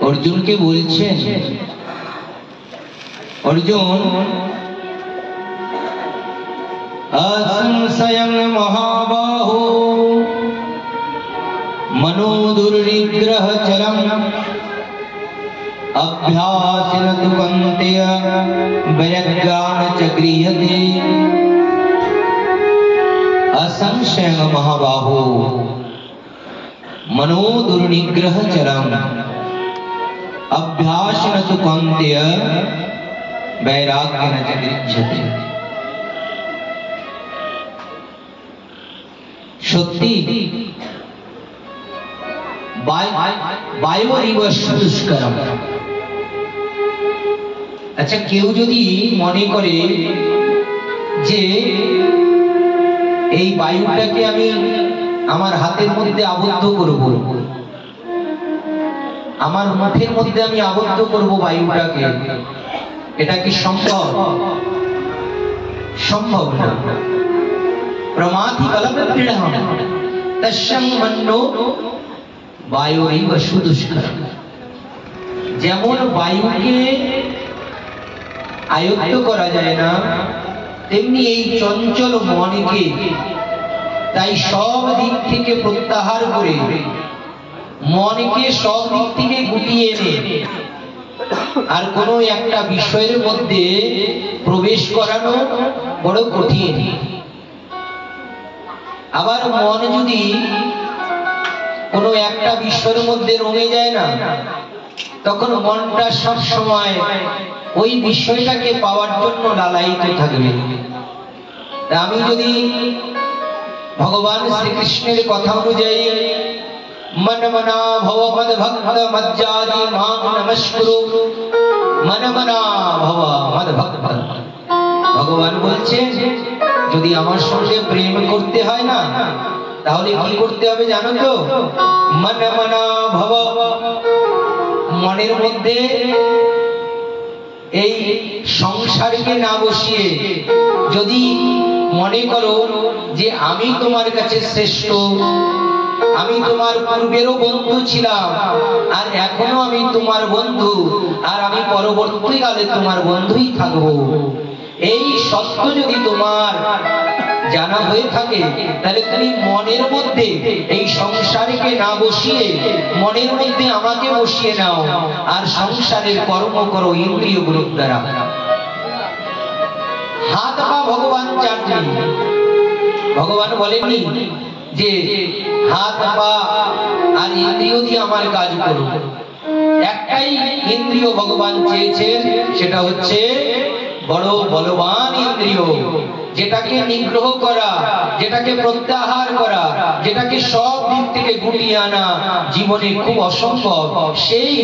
अर्जुनকে বলছেন, अर्जुन असंशयं महाबाहो मनो दुर्निग्रह चरम अभ्यासेन तु कौन्तेय वैराग्येन च गृह्यते। असंशयं महाबाहो मनो दुर्निग्रह चरम अभ्यासेन तु कौन्तेय वैराग्येन च गृह्यते। সত্যি বায়ুরিব দুষ্করম। আচ্ছা, কেউ যদি মনে করে যে এই বায়ুটাকে আমি আমার হাতের মধ্যে আবদ্ধ করব, আমার মুখের মধ্যে আমি আবদ্ধ করব বায়ুটাকে, এটা কি সম্ভব? সম্ভব না। प्रमाथि कलपक्रीडः तस्यं मन्नो वायुरिव सुदुष्करम्। যেমন বায়ুকে আয়ত্ত করা যায় না, তেমনি এই চঞ্চল মনকে তাই সব দিক থেকে প্রত্যাহার করে মনকে সব দিক থেকে গুটিয়ে এনে আর কোনো একটা বিষয়ের মধ্যে প্রবেশ করানো বড় কঠিন। আবার মন যদি কোনো একটা বিষয়ের মধ্যে রঙে যায় না, তখন মনটা সব সময় ওই বিষয়টাকে পাওয়ার জন্য লালায়িত থাকবে। আমি যদি ভগবান শ্রীকৃষ্ণের কথা অনুযায়ী মনমনা ভব মদ ভক্ত মজ্জাদি মাং নমস্কুরু, মনমনা ভব মদ ভক্ত, ভগবান বলছেন যদি আমার সঙ্গে প্রেম করতে হয় না, তাহলে কি করতে হবে জানো তো? মনমনা ভব, মনের মধ্যে এই সংসারকে না বসিয়ে যদি মনে করো যে আমি তোমার কাছে শ্রেষ্ঠ, আমি তোমার পূর্বেরও বন্ধু ছিলাম আর এখনো আমি তোমার বন্ধু, আর আমি পরবর্তীকালে তোমার বন্ধুই থাকবো, এই সত্য যদি তোমার জানা হয়ে থাকে, তাহলে তুমি মনের মধ্যে এই সংসারকে না বসিয়ে মনের মধ্যে আমাকে বসিয়ে নাও আর সংসারের কর্ম করো ইন্দ্রিয়গুলোর দ্বারা। হাত পা ভগবান চাননি, ভগবান বলেননি যে হাত পা আর ইন্দ্রিয় দিয়ে আমার কাজ করো। একটাই ইন্দ্রিয় ভগবান চেয়েছেন, সেটা হচ্ছে বড় বলবান ইন্দ্রিয়, যেটাকে নিগ্রহ করা, যেটাকে প্রত্যাহার করা, যেটাকে সব দিক থেকে গুটিয়ে আনা জীবনে খুব অসম্ভব। সেই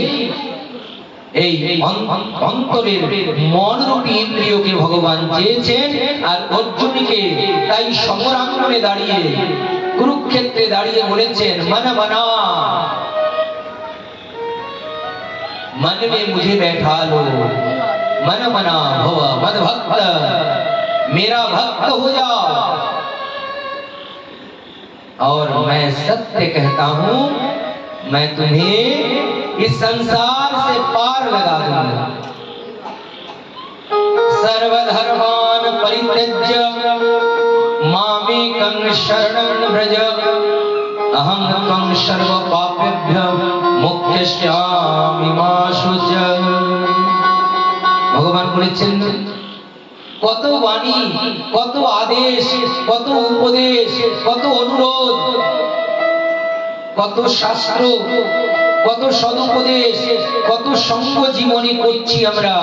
এই অন্তরের মনরূপী ইন্দ্রিয়কে ভগবান চেয়েছেন। আর অর্জুনকে তাই সমরাঙ্গনে দাঁড়িয়ে, কুরুক্ষেত্রে দাঁড়িয়ে বলেছেন मन बना, मन में मुझे बैठा लो, मन बना भव मद भक्त, मेरा भक्त हो जाओ और मैं सत्य कहता हूं, मैं तुम्हें इस संसार से पार लगा दूंगा। सर्वधर्मान परित्यज्य मामेकं शरणं व्रज, अहं त्वं सर्व पापेभ्यो मुक्ष्यामि मा शुच। ভগবান বলেছেন কত বাণী, কত আদেশ, কত উপদেশ, কত অনুরোধ, কত শাস্ত্র, কত সদুপদেশ, কত সঙ্গ জীবনী করছি আমরা।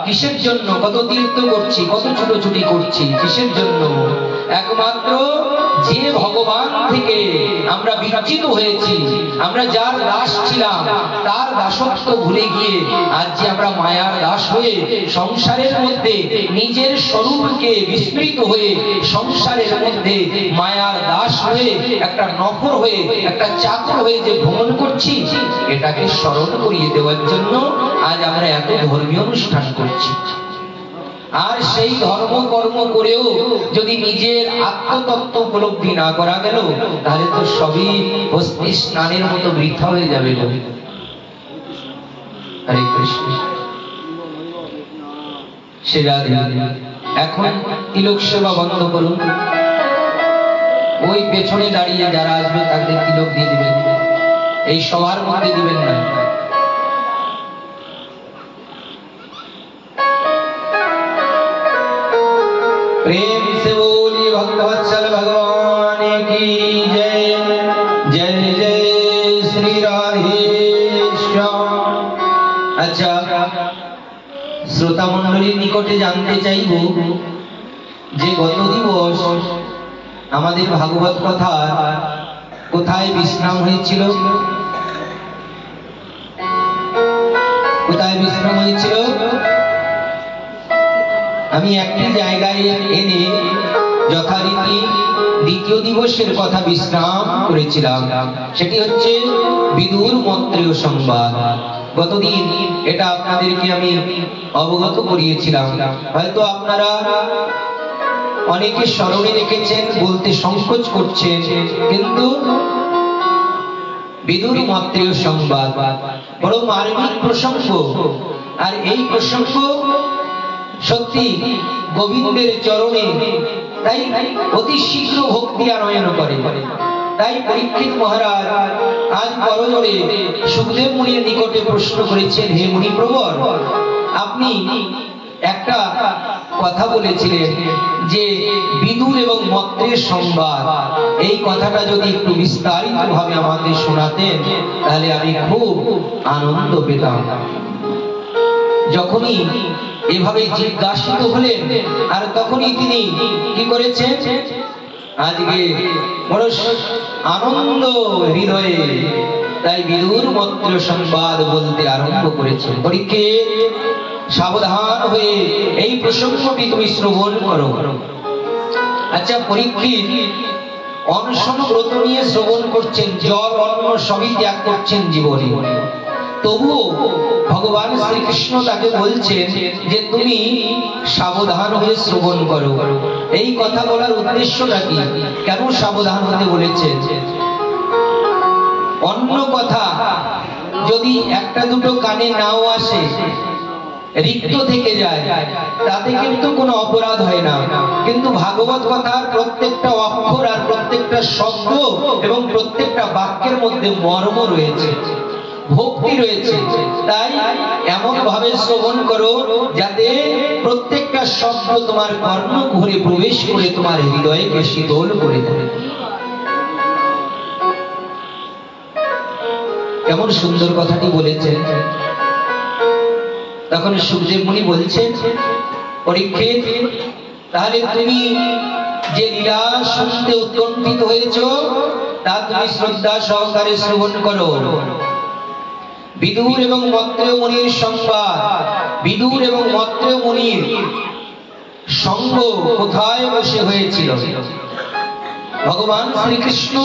কিসের জন্য? কত তীর্থ করছি, কত ছুটোছুটি করছি, কিসের জন্য? একমাত্র যে ভগবান থেকে আমরা বিচ্যুত হয়েছি, আমরা যার দাস ছিলাম তার দাসত্ব ভুলে গিয়ে আজ যে আমরা মায়ার দাস হয়ে সংসারের মধ্যে নিজের স্বরূপকে বিস্মৃত হয়ে সংসারের মধ্যে মায়ার দাস হয়ে একটা নফর হয়ে একটা চাকর হয়ে যে ভ্রমণ করছি, এটাকে স্মরণ করিয়ে দেওয়ার জন্য আজ আমরা এত ধর্মীয় অনুষ্ঠান করছি। আর সেই ধর্ম কর্ম করেও যদি নিজের আত্মতত্ত্ব উপলব্ধি না করা গেল, তাহলে তো সবই হস্তি স্নানের মতো বৃথা হয়ে যাবে। হরে কৃষ্ণ। শ্রী রাধে। এখন তিলক সেবা বন্ধ করুন, ওই পেছনে দাঁড়িয়ে যারা আসবে তাদের তিলক দিয়ে দিবেন, এই সবার মধ্যে দিবেন না। प्रेम से बोली भक्तवत्सल भगवान की जय। जय जय श्री राधेश्याम। अच्छा, শ্রোতা মণ্ডলীর নিকটে জানতে চাইব যে গত দিবস আমাদের ভাগবত কথা কোথায় বিশ্রাম হয়েছিল? কোথায় বিশ্রাম হয়েছিল? আমি একটি জায়গায় এনে যথারীতি দ্বিতীয় দিবসের কথা বিশ্রাম করেছিলাম, সেটি হচ্ছে বিদুর মন্ত্রীয় সংবাদ। গতদিন এটা আপনাদেরকে আমি অবগত করিয়েছিলাম, হয়তো আপনারা অনেকে স্মরণে রেখেছেন, বলতে সংকোচ করছেন, কিন্তু বিদুর মন্ত্রীয় সংবাদ বড় মার্মিক প্রসঙ্গ। আর এই প্রসঙ্গ সত্যি গোবিন্দের চরণে, তাই অতি শীঘ্র ভক্তি আনয়ন করে। তাই পরীক্ষিত মহারাজ আজ করজোড়ে সুখদেব মুনির নিকটে প্রশ্ন করেছেন, হে মুনিপ্রবর, আপনি একটা কথা বলেছিলেন যে বিদুর এবং মন্ত্রের সংবাদ, এই কথাটা যদি একটু বিস্তারিত ভাবে আমাদের শোনাতেন তাহলে আমি খুব আনন্দ পেতাম। যখনই এভাবে জিজ্ঞাসিত হলেন, আর তখনই তিনি কি করেছেন, আজকে বড় আনন্দ হৃদয়ে তাই বিদুর মন্ত্র সংবাদ বলতে আরম্ভ করেছেন। পরীক্ষিত, সাবধান হয়ে এই প্রসঙ্গটি তুমি শ্রবণ করো। আচ্ছা, পরীক্ষিত অনশন ব্রত নিয়ে শ্রবণ করছেন, জল অন্ন সবই ত্যাগ করছেন জীবনে, তবুও ভগবান শ্রীকৃষ্ণ তাকে বলছেন যে তুমি সাবধান হয়ে শ্রবণ করো। এই কথা বলার উদ্দেশ্যটা কি? কেন সাবধান হতে বলেছেন? অন্য কথা যদি একটা দুটো কানে নাও আসে, রিক্ত থেকে যায়, তাতে কিন্তু কোনো অপরাধ হয় না। কিন্তু ভাগবত কথার প্রত্যেকটা অক্ষর আর প্রত্যেকটা শব্দ এবং প্রত্যেকটা বাক্যের মধ্যে মর্ম রয়েছে, ভক্তি রয়েছে। তাই এমন ভাবে শ্রবণ করো যাতে প্রত্যেকটা শব্দ তোমার কর্ণকুহরে প্রবেশ করে তোমার হৃদয়কে শীতল করে দেয়। কেমন সুন্দর কথাটি বলেছেন। তখন সুখদেব মুনি বলছেন, পরীক্ষিত, তাহলে তুমি যে লীলা শুনতে উৎকণ্ঠিত হয়েছ তা তুমি শ্রদ্ধা সহকারে শ্রবণ করো। বিদুর এবং মন্ত্রেয় মুনির সংবাদ, বিদুর এবং মন্ত্রেয় মুনির সঙ্গ কোথায় বসে হয়েছিল? ভগবান শ্রীকৃষ্ণ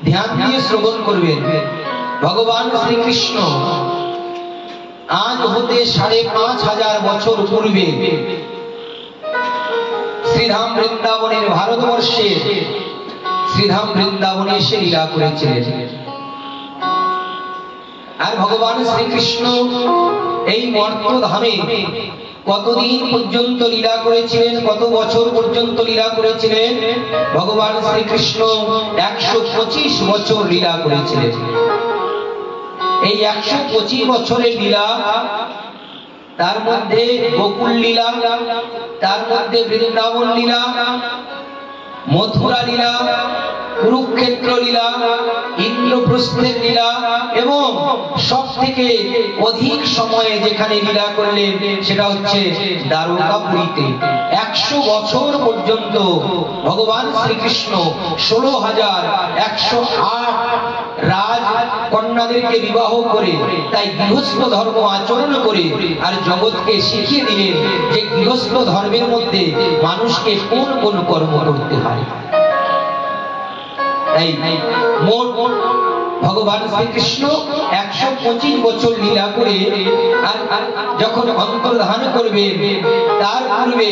ধ্যান দিয়ে শ্রবণ করবেন। ভগবান শ্রীকৃষ্ণ আজ হতে ৫,৫০০ বছর পূর্বে শ্রীধাম বৃন্দাবনের, ভারতবর্ষে শ্রীধাম বৃন্দাবনে এসে লীলা করেছিলেন। আর ভগবান শ্রীকৃষ্ণ এই মর্তধামে কতদিন পর্যন্ত লীলা করেছিলেন, কত বছর পর্যন্ত লীলা করেছিলেন? ভগবান শ্রীকৃষ্ণ ১২৫ বছর লীলা করেছিলেন। এই ১২৫ বছরের লীলা, তার মধ্যে গোকুল লীলা, তার মধ্যে বৃন্দাবন লীলা, মথুরা লীলা, কুরুক্ষেত্র লীলা, ইন্দ্রপ্রস্থের লীলা, এবং সব থেকে অধিক সময়ে যেখানে লীলা করলেন সেটা হচ্ছে দ্বারকাপুরীতে। ১০০ বছর পর্যন্ত ভগবান শ্রীকৃষ্ণ ১৬,১০৮ রাজ কন্যাদেরকে বিবাহ করে, তাই গৃহস্থ ধর্ম আচরণ করে আর জগৎকে শিখিয়ে দিলেন যে গৃহস্থ ধর্মের মধ্যে মানুষকে কোন কোন কর্ম করতে হয়। তাই মোট ভগবান শ্রীকৃষ্ণ ১২৫ বছর লীলা করে আর যখন অন্তর্ধান করবে, তার পূর্বে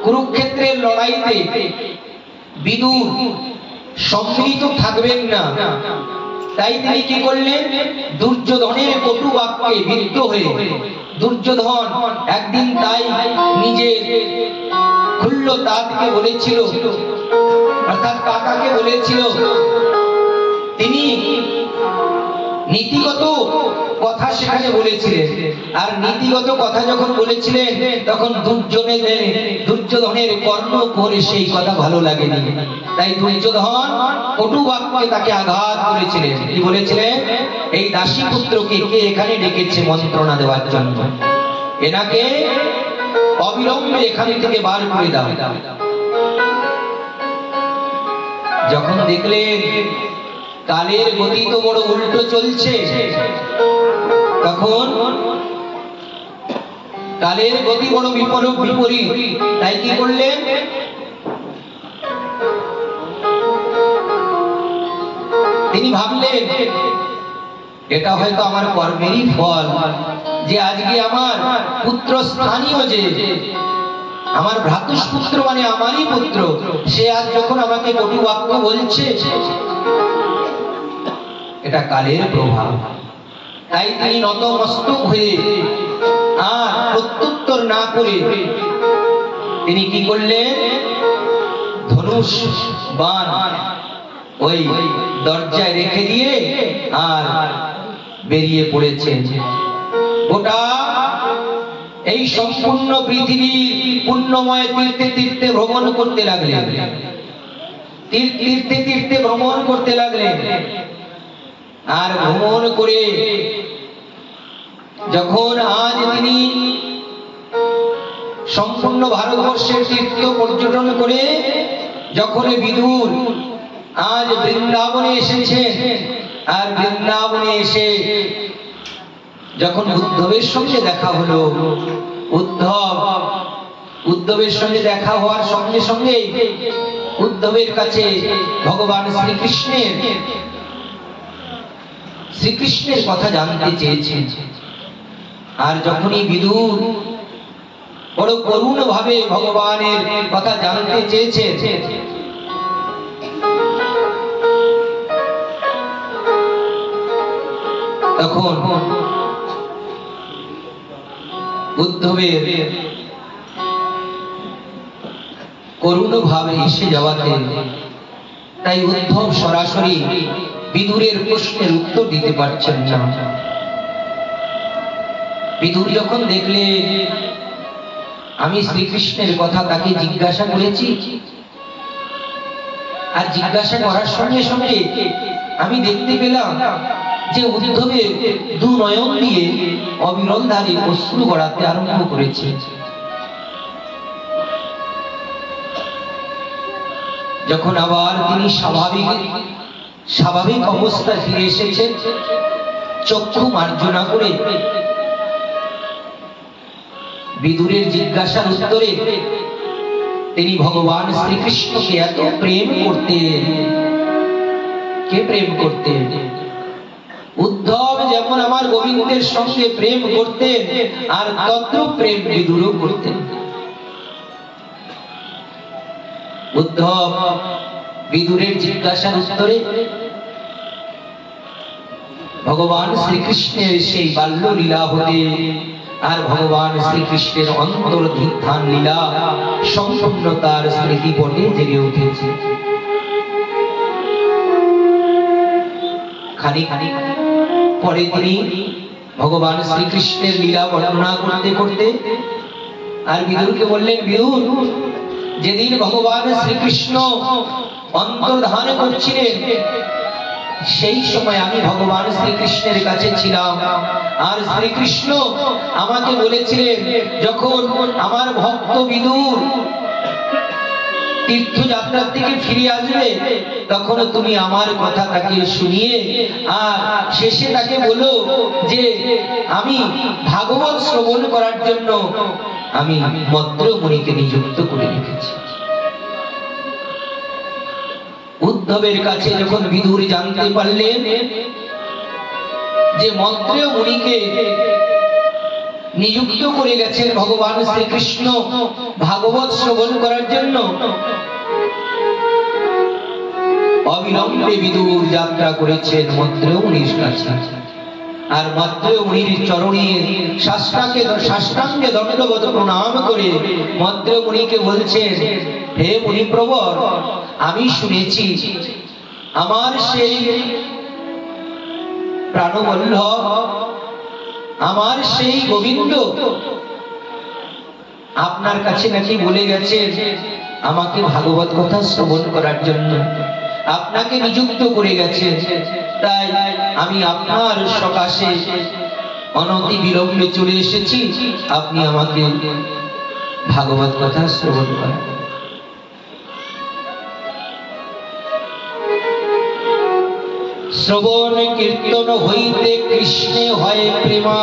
কুরুক্ষেত্রের লড়াইতে বিদুর সম্মিলিত থাকবেন না, তাই তিনি কি করলেন, দুর্যোধনের কটু বাক্যে বিদ্ধ হয়ে দুর্যোধন একদিন তাই নিজের খুল্ল তাতকে বলেছিল, অর্থাৎ কাকাকে বলেছিল, তিনি নীতিগত কথা সেখানে বলেছিলেন। আর নীতিগত কথা যখন বলেছিলেন তখন দুর্যোধনের কর্ণ করে সেই কথা ভালো লাগেনি। তাই দুর্যোধন কটু বাক্যে তাকে আঘাত করেছিলেন। কি বলেছিলেন, এই দাসী পুত্রকে কে এখানে ডেকেছে মন্ত্রণা দেওয়ার জন্য, এনাকে অবিলম্বে এখান থেকে বার করে দাও। যখন দেখলেন কালের গতি তো বড় উল্টো চলছে, তখন কালের গতি বড় বিপরীত, তাই কি করলেন, তিনি ভাবলেন এটা হয়তো আমার কর্মেরই ফল, যে আজকে আমার পুত্র স্থানীয়, যে আমার ভ্রাতুষ্পুত্র মানে আমারই পুত্র, সে আজ যখন আমাকে কটু বাক্য বলছে, এটা কালের প্রভাব। তাই তিনি নতমস্তক হয়ে আর প্রত্যুত্তর না করে তিনি কি করলেন, ধনুষ বাণ ওই দরজায় রেখে দিয়ে আর বেরিয়ে পড়েছেন। গোটা এই সম্পূর্ণ পৃথিবী পুণ্যময় তীর্থে তীর্থে ভ্রমণ করতে লাগলেন, তীর্থে তীর্থে ভ্রমণ করতে লাগলেন। আর ভ্রমণ করে যখন আজ তিনি সম্পূর্ণ ভারতবর্ষের তীর্থ পর্যটন করে যখন বিদুর আজ বৃন্দাবনে এসেছেন, আর বৃন্দাবনে এসে যখন উদ্ধবের সঙ্গে দেখা হলো, উদ্ধবের সঙ্গে দেখা হওয়ার সঙ্গে সঙ্গে উদ্ধবের কাছে ভগবান শ্রীকৃষ্ণের কথা জানতে চেয়েছেন। আর যখনই বিদুর বড় করুণ ভাবে ভগবানের কথা জানতে চেয়েছে, তখন উদ্ধবের করুণ ভাবে এসে যাওয়াতে তাই উদ্ধব সরাসরি বিদুরের প্রশ্নের উত্তর দিতে পারছেন না। বিদুর যখন দেখলেন আমি শ্রীকৃষ্ণের কথা তাকে জিজ্ঞাসা করেছি, আর জিজ্ঞাসা করার সঙ্গে সঙ্গে আমি দেখতে পেলাম যে উদ্ধবের দু নয়ন দিয়ে অবিরল ধারে অশ্রু গড়াতে আরম্ভ করেছে। যখন আবার তিনি স্বাভাবিক অবস্থা ফিরে এসেছেন, চক্ষু মার্জনা করে বিদুরের জিজ্ঞাসার উত্তরে তিনি ভগবান শ্রীকৃষ্ণকে এত প্রেম করতেন। কে প্রেম করতেন? উদ্ধব যেমন আমার গোবিন্দের সঙ্গে প্রেম করতেন, আর তদ্রূপ প্রেম বিদুরও করতেন। উদ্ধব বিদুরের জিজ্ঞাসার উত্তরে ভগবান শ্রীকৃষ্ণের সেই বাল্য লীলা হতে আর ভগবান শ্রীকৃষ্ণের অন্তর্ধিষ্ঠান লীলা সম্পূর্ণ তার স্মৃতিপটে জেগে উঠেছে। খানিক পরে তিনি ভগবান শ্রীকৃষ্ণের লীলা বর্ণনা করতে করতে আর বিদুরকে বললেন, বিদুর, যেদিন ভগবান শ্রীকৃষ্ণ অন্তর্ধান করছিলেন সেই সময় আমি ভগবান শ্রীকৃষ্ণের কাছে ছিলাম, আর শ্রীকৃষ্ণ আমাকে বলেছিলেন যখন আমার ভক্ত বিদুর তীর্থযাত্রার থেকে ফিরে আসবে তখন তুমি আমার কথা তাকে শুনিয়ে আর শেষে তাকে বলো যে আমি ভাগবত শ্রবণ করার জন্য আমি মন্ত্রমণিকে নিযুক্ত করে রেখেছি। উদ্ধবের কাছে যখন বিদুর জানতে পারলেন যে মন্ত্রমণিকে নিযুক্ত করে গেছেন ভগবান শ্রীকৃষ্ণ ভাগবত শ্রবণ করার জন্য, অবিলম্বে বিদুর যাত্রা করেছেন মন্ত্রমুনির কাছে। আর মন্ত্রমুনির চরণে সাষ্টাঙ্গে দণ্ডবত প্রণাম করে মন্ত্রমুনিকে বলছেন, হে মুনিপ্রবর, আমি শুনেছি আমার সেই প্রাণবল্লভ, আমার সেই গোবিন্দ আপনার কাছে নাকি বলে গেছে আমাকে ভাগবত কথা শ্রবণ করার জন্য আপনাকে নিযুক্ত করে গেছে। তাই আমি আপনার সকাশে অনতি বিলম্বে চলে এসেছি, আপনি আমাকে ভাগবত কথা শ্রবণ করেন। শ্রবণ কীর্তন হইতে কৃষ্ণে হয় প্রেমা,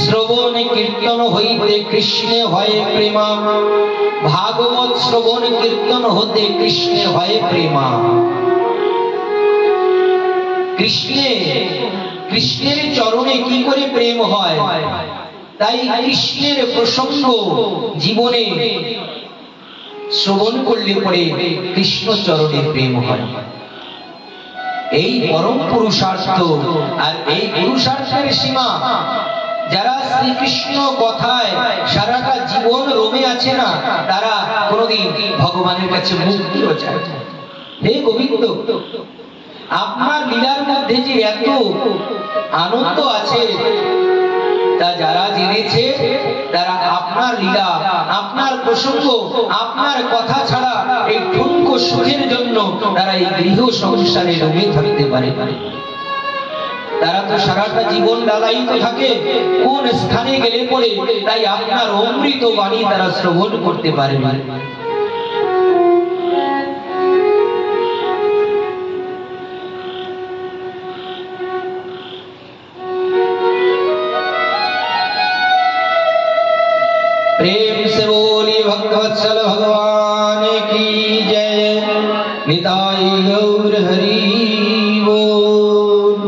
শ্রবণ কীর্তন হইতে কৃষ্ণে হয় প্রেমা, ভাগবত শ্রবণ কীর্তন হতে কৃষ্ণে হয় প্রেমা। কৃষ্ণের চরণে কি করে প্রেম হয়? তাই কৃষ্ণের প্রসঙ্গ জীবনে শ্রবণ করলে পরে কৃষ্ণ চরণে প্রেম হয়। এই পরম পুরুষার্থ। আর এই পুরুষার্থের সীমা যারা শ্রীকৃষ্ণ কথায় সারাটা জীবন রমে আছে না, তারা কোনদিন ভগবানের কাছে মুক্তিও চায়। হে গোবিন্দ, আপনার লীলার মধ্যে যে এত আনন্দ আছে তা যারা জেনেছে তারা আপনার লীলা, আপনার প্রসঙ্গ, আপনার কথা ছাড়া এই ঠুনকো সুখের জন্য তারা এই গৃহ সংসারে রমে থাকতে পারে। তারা তো সারাটা জীবন লালায়িত থাকে কোন স্থানে গেলে পরে, তাই আপনার অমৃত বাণী তারা শ্রবণ করতে পারে। प्रेम से बोली भक्तवत्सल भगवान की जय। निताई गौर हरि बोल।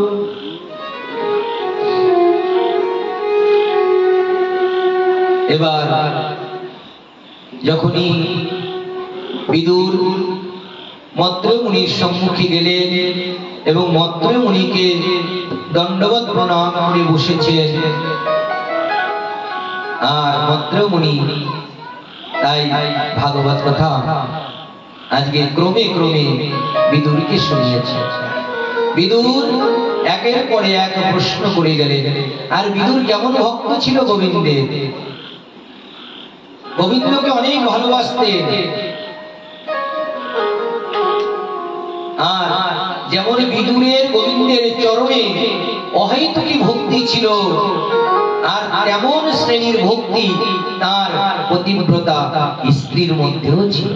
এবার যখনই বিদুর মন্ত্রমুনির সম্মুখে গেলেন এবং মন্ত্রমুনিকে দণ্ডবত প্রণাম করে বসেছেন, আর মন্ত্রমুনি তাই ভাগবত কথা আজকে ক্রমে ক্রমে বিদুরকে শুনিয়েছে। বিদুর একের পরে এক প্রশ্ন করে গেলেন। আর বিদুর কেমন ভক্ত ছিল গোবিন্দের, গোবিন্দকে অনেক ভালোবাসতেন। আর যেমন বিদুরের গোবিন্দের চরণে অহৈতুকী ভক্তি ছিল, আর তেমন শ্রেণীর ভক্তি তার পতিব্রতা স্ত্রীর মধ্যেও ছিল।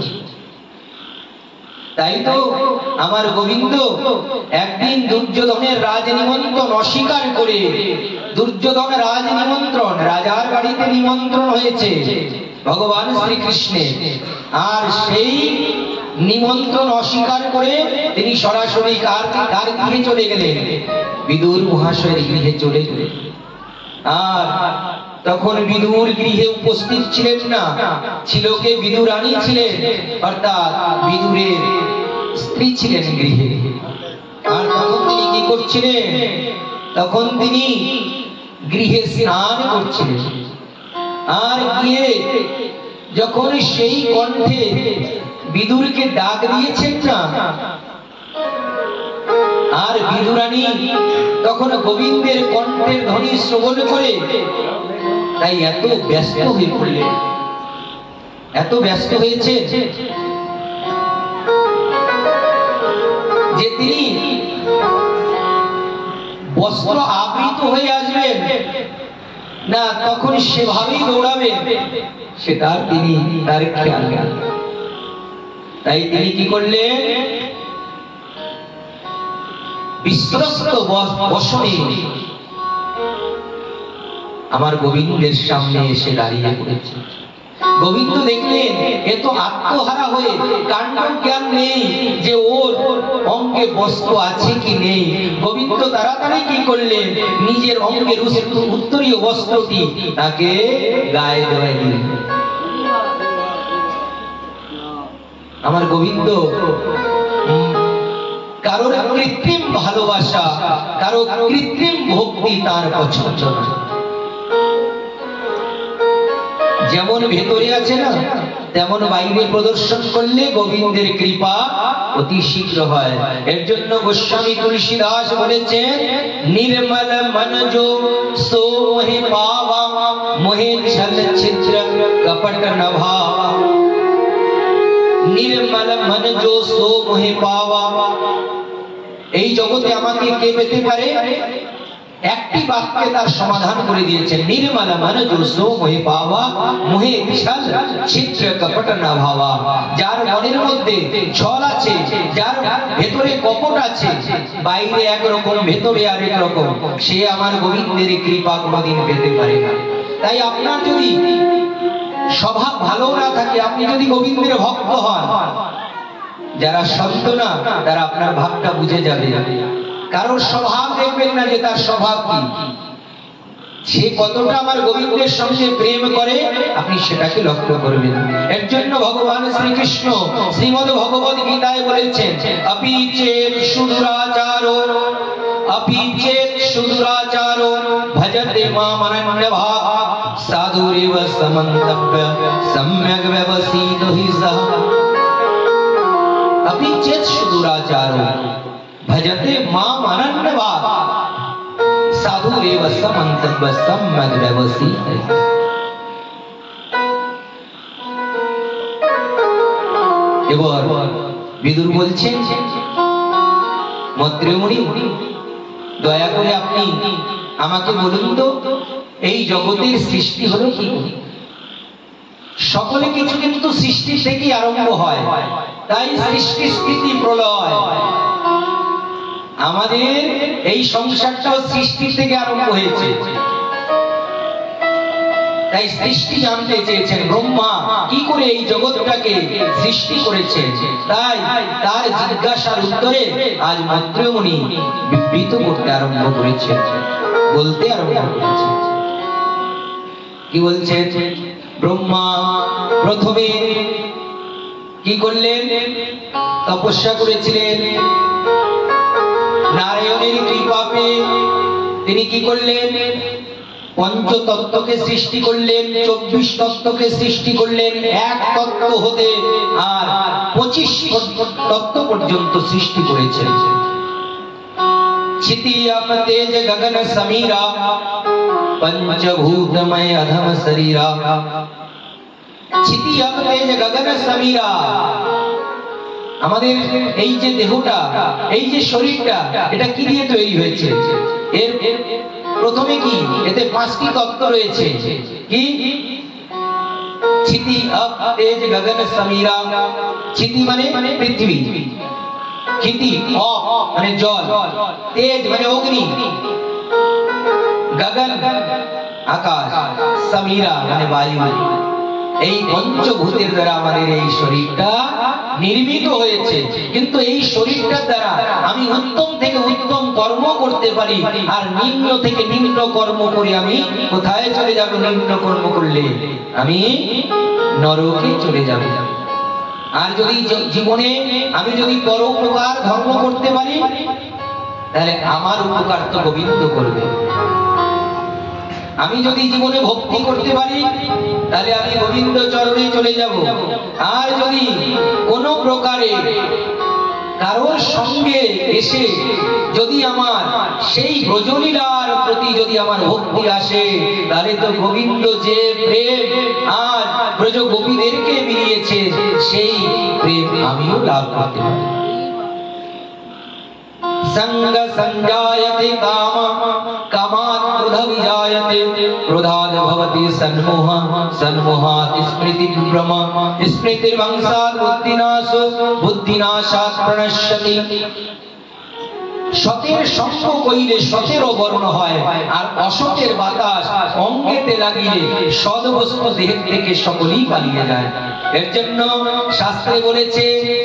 তাই তো আমার গোবিন্দ একদিন দুর্যোধনের রাজ নিমন্ত্রণ অস্বীকার করে, দুর্যোধন রাজ নিমন্ত্রণ, রাজার বাড়িতে নিমন্ত্রণ হয়েছে ভগবান শ্রীকৃষ্ণের, আর সেই নিমন্ত্রণ অস্বীকার করে তিনি সরাসরি কার গৃহে চলে গেলেন? বিদুর মহাশয়ের গৃহে চলে গেলেন। আর তখন বিদুর গৃহে উপস্থিত ছিলেন না, ছিল কে? বিদুরানী ছিলেন, অর্থাৎ বিদুরের স্ত্রী ছিলেন গৃহে। আর তখন তিনি কি করছিলেন? তখন তিনি গৃহে স্নান করছিলেন। আর গিয়ে যখন সেই কণ্ঠে বিদুরকে ডাক দিয়েছেন না, আর বিদুরানী তখন গোবিন্দের কণ্ঠের ধ্বনি শ্রবণ করে তাই এত ব্যস্ত হয়ে পড়লেন, এত ব্যস্ত হয়েছে যে তিনি বস্ত্র আবৃত হয়ে আসবেন না, তখন সেভাবেই দৌড়াবে, সেটা তিনি তার খেয়াল নেন। তাই তিনি কি করলেন? বিশ্বস্ত বসনে আমার গোবিন্দের সামনে এসে দাঁড়িয়ে পড়েছে। গোবিন্দ দেখলেন এ তো আত্মহারা হয়ে, কাণ্ড জ্ঞান নেই যে ওর অঙ্গে বস্ত্র আছে কি নেই। গোবিন্দ তাড়াতাড়ি কি করলেন? নিজের অঙ্গের উত্তরীয় বস্ত্রটি তাকে গায়ে দেওয়া দিলেন। আমার গোবিন্দ কারোর কৃত্রিম ভালোবাসা, কারো কৃত্রিম ভক্তি তার পছন্দ না। যেমন ভেতরে আছে না, তেমন বাইরে প্রদর্শন করলে গোবিন্দের কৃপা অতি শীঘ্র হয়। এর জন্য গোস্বামী তুলসীদাস বলেছেন, নির্মল মন जो सो मोहे पावा, मोहे छल छिद्र कपट न भावा। নির্মল মন जो सो मोहे पावा। এই জগতে আমাকে কে পেতে পারে? একটি বাক্যে তার সমাধান করে দিয়েছেন, নির্মল মন जो सो मोहे पावा, मोहे छल छिद्र कपट न भावा। যার মনের মধ্যে ছল আছে, যার ভেতরে কপট আছে, বাইরে একরকম ভেতরে আরেক রকম, সে আমার গোবিন্দের কৃপা কোনোদিন পেতে পারে না। তাই আপনার যদি স্বভাব ভালো না থাকে, আপনি যদি গোবিন্দের ভক্ত হন, যারা সন্ত না তারা আপনার ভাবটা বুঝে যাবে। কারোর স্বভাব দেখবেন না যে তার স্বভাব কি, সে কতটা আমার গোবিন্দের সঙ্গে প্রেম করে আপনি সেটাকে লক্ষ্য করবেন। এর জন্য ভগবান শ্রীকৃষ্ণ শ্রীমদ্ ভগবদ গীতায় বলেছেন, अपि चेत् सुदुराचारो, अपि चेत् सुदुराचारो भजते मामनन्यभाक्, साधुरेव समन्तव्य सम्यग् व्यवसितो हि सः। अपि चेत् सुदुराचारो भजते मामनन्यभाक्, साधुरेव समन्तव्य सम्यग् व्यवसितो। এবার বিদুর বলছেন, মন্ত্রীমণি দয়া করে আপনি আমাকে বলুন তো, এই জগতের সৃষ্টি হলো কি? সকলে কিছু কিন্তু সৃষ্টি থেকেই আরম্ভ হয়, তাই সৃষ্টি স্থিতি প্রলয়। আমাদের এই সংসারটাও সৃষ্টি থেকে আরম্ভ হয়েছে। তাই সৃষ্টি জানতে চেয়েছেন ব্রহ্মা কি করে এই জগৎটাকে সৃষ্টি করেছে। তাই তার জিজ্ঞাসার উত্তরে আজ মন্ত্রমণি বিবৃত করতে আরম্ভ করেছে, বলতে আরম্ভ করেছে। কি বলছে? ব্রহ্মা প্রথমে কি করলেন? তপস্যা করেছিলেন। নারায়ণের কৃপা পেয়ে তিনি কি করলেন? পঞ্চতত্ত্বকে সৃষ্টি করলেন, 24 তত্ত্বকে সৃষ্টি করলেন, এক তত্ত্ব হতে আর 25 তত্ত্ব পর্যন্ত সৃষ্টি করেছেন। क्षिति अप तेज गगन समीरा, पंचभूतमय अधम शरीरा। क्षिति अप तेज गगन समीरा, আমাদের এই যে দেহটা, এই যে শরীরটা, এটা কি দিয়ে তৈরি হয়েছে? এর প্রথমে কি? এতে 5টি তত্ত্ব রয়েছে। কি? क्षिति अप तेज गगन समीरा। क्षिति মানে পৃথিবী, ক্ষিতি অপ মানে জল, তেজ মানে অগ্নি, গগন আকাশ, সমীরা মানে বায়ু। এই পঞ্চভূতের দ্বারা আমাদের এই শরীরটা নির্মিত হয়েছে। কিন্তু এই শরীরটার দ্বারা আমি উত্তম থেকে উত্তম কর্ম করতে পারি, আর নিম্ন থেকে নিম্ন কর্ম করে আমি কোথায় চলে যাব? নিম্ন কর্ম করলে আমি নরকে চলে যাব। আর যদি জীবনে আমি যদি পরোপকার ধর্ম করতে পারি, তাহলে আমার উপকার তো গোবিন্দ করবে। আমি যদি জীবনে ভক্তি করতে পারি, তাহলে আমি গোবিন্দ চরণে চলে যাব। আর যদি কোনো প্রকারে কারোর সঙ্গে এসে যদি আমার সেই ব্রজলীলার প্রতি যদি আমার ভক্তি আসে, তাহলে তো গোবিন্দ যে প্রেম আজ ব্রজ গোপীদেরকে মিলিয়েছে, সেই প্রেম আমিও লাভ করতে পারি। संग संजायते काम, कामात् क्रोध विजायते, क्रोधाद् भवति सन्मोह, सन्मोहात् स्मृति विभ्रम, स्मृतिर्भंसात् बुद्धिनाशो, बुद्धिनाशात् प्रणश्यति। সতের সঙ্গ কইলে সতেরও বর্ণ হয়, আর অসতের বাতাস অঙ্গেতে লাগিলে সদবস্তু দেহের থেকে সকলেই পালিয়ে যায়। এর জন্য শাস্ত্রে বলেছে,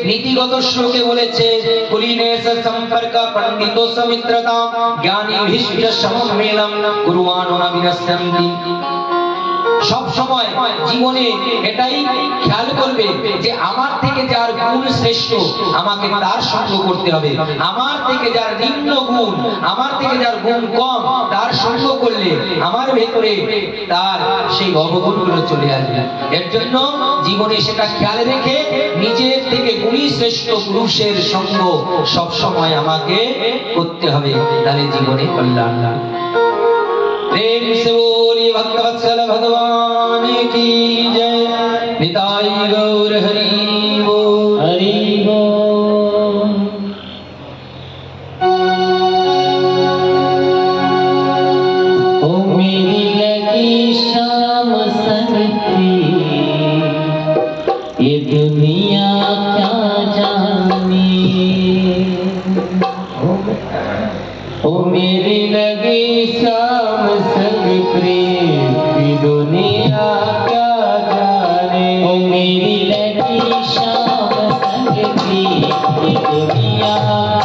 নীতিগত শ্লোকে বলেছে, কুলীনেশ সম্পর্ক পণ্ডিত সমিত্রতা, জ্ঞানী ভীষ্ম সমমেলম কুর্বাণো ন বিনশ্যন্তি। সব সময় জীবনে এটাই খেয়াল করবে যে আমার থেকে যার গুণ শ্রেষ্ঠ আমাকে তার সঙ্গ করতে হবে, আমার থেকে যার নিম্ন গুণ, আমার থেকে যার গুণ কম তার সঙ্গ করলে আমার ভেতরে তার সেই অবগুণগুলো চলে আসবে। এর জন্য জীবনে সেটা খেয়াল রেখে নিজের থেকে গুণী শ্রেষ্ঠ পুরুষের সঙ্গ সব সময় আমাকে করতে হবে, তাহলে জীবনে কল্যাণ। प्रेम से बोली भक्तवत्सल भगवान की जय। निताई गौर हरि बोल, हरि बोल। ओ मेरी लगी शाम संगती, ये दुनिया क्या जाने। ओ मेरी लगी शाम संग प्रेम की दुनिया क्या जाने। ओ मेरी लगी शाम संग प्रेम की दुनिया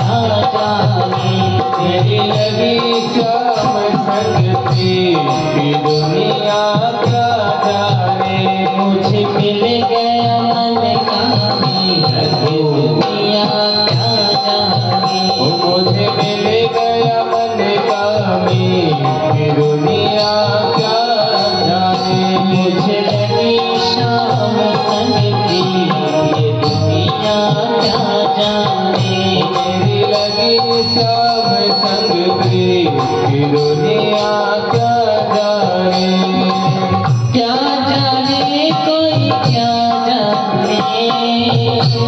क्या जाने। मेरी लगी शाम संग प्रेम की दुनिया क्या जाने। मुझे मिल गया मन का दुनिया क्या जाने। मुझे मिल गया मन का दुनिया क्या जाने। मुझे लगी शाम संग प्रेम ये दुनिया क्या जाने। मेरी लगी शाम संग प्रेम की दुनिया क्या जाने। क्या जाने कोई क्या जाने,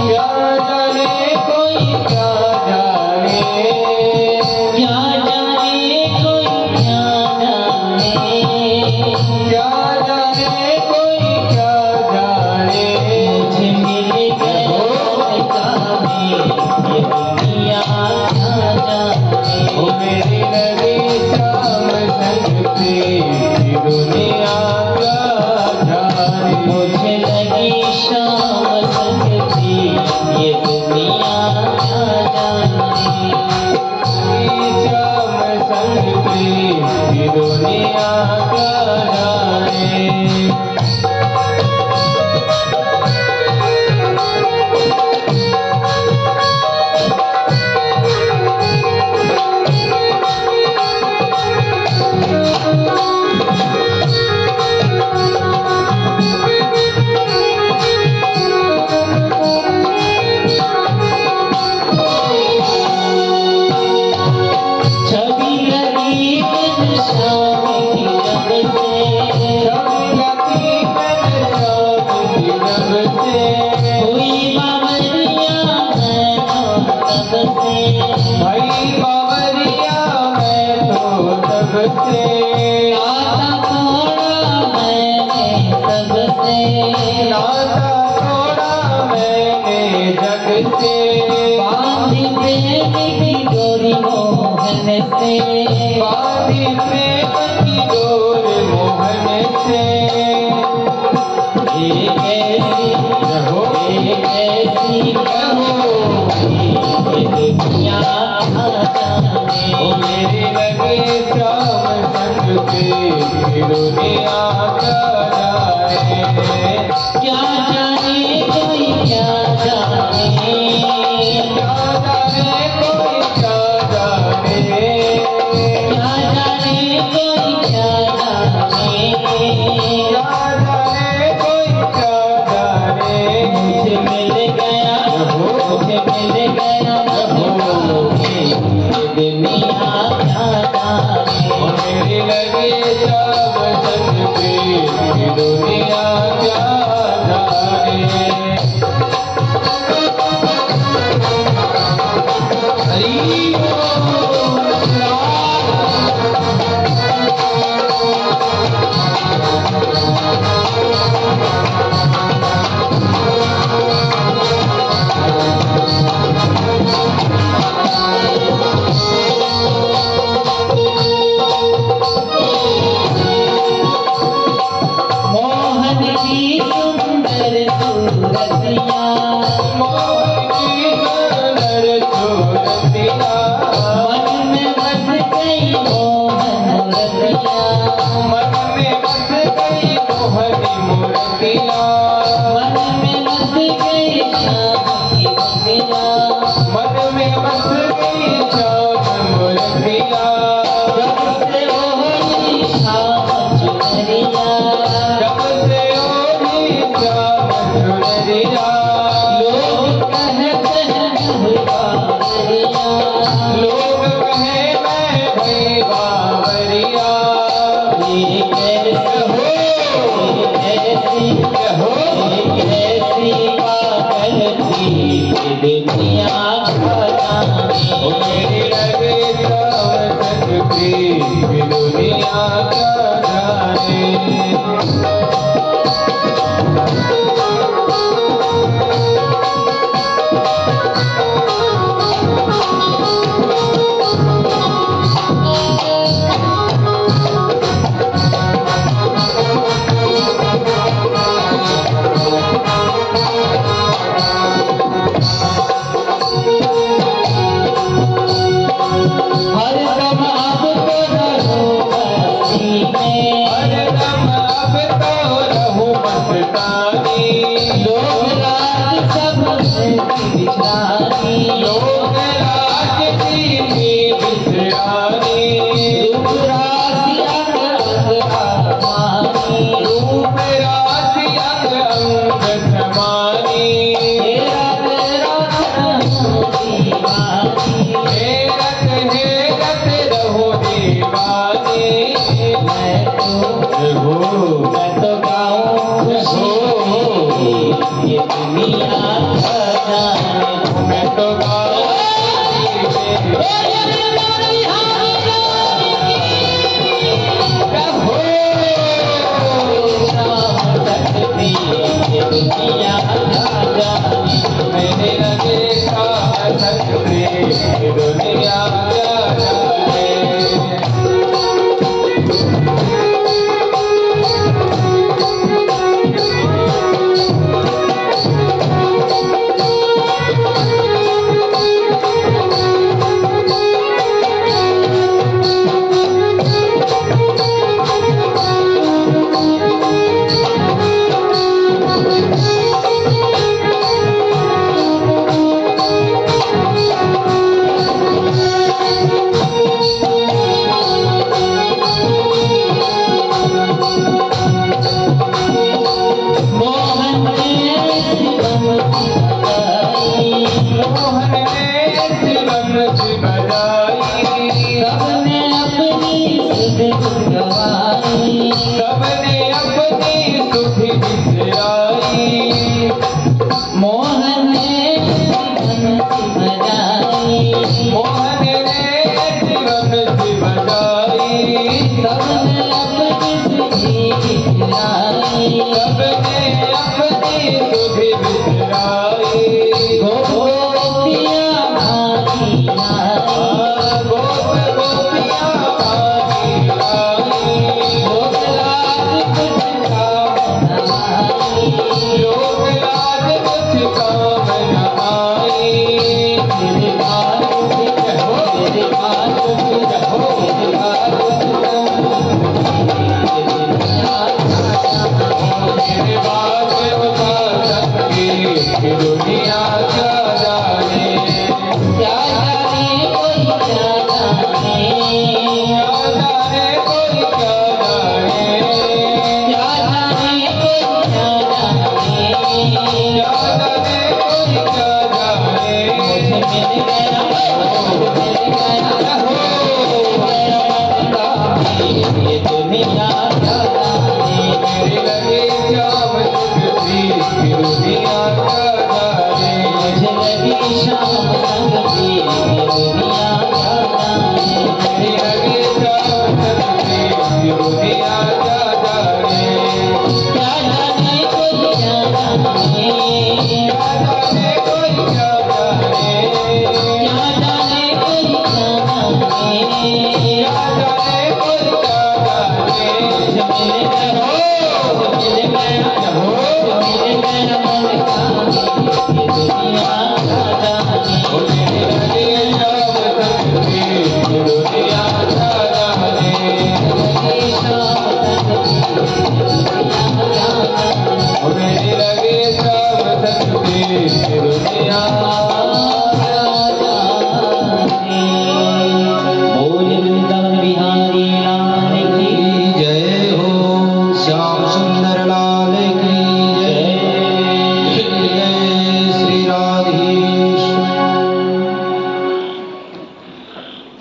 क्या जाने कोई क्या जाने। क्या जाने कोई क्या जाने, क्या जाने कोई क्या जाने। मुझे मिल गया कामे ये दुनिया क्या जाने। ओ मेरी लगी शाम संग प्रेम की दुनिया क्या जाने। मुझे लगी शाम संग प्रेम ये दुनिया क्या जाने। शाम संग प्रेम की दुनिया क्या जाने। छवि लगी बिन शाम की जब से, छवि लगी बिन शाम की जब से। हुई बावरिया मैं तो तब से, हुई बावरिया मैं तो तब से। नाता तोड़ा मैंने सबसे, नाता तोड़ा मैंने जग से। बांधी प्रेम की डोरी मोहन से, बांधी प्रेम की डोर मोहन से। एक ऐसी रहो, एक ऐसी कहो ये दुनिया क्या जाने। ओ मेरी लगी शाम संग प्रेम की दुनिया क्या जाने। क्या जाने कोई क्या जाने, क्या जाने कोई क्या जाने। क्या जाने कोई क्या जाने, क्या जाने कोई क्या जाने। मुझे मिल गया, मुझे मिल गया ये दुनिया क्या जाने। मेरी लगी शाम संग प्रेम की दुनिया क्या जाने। हरि मोहन की सुंदर सूरतिया, मोहन की सुंदर सूरतिया।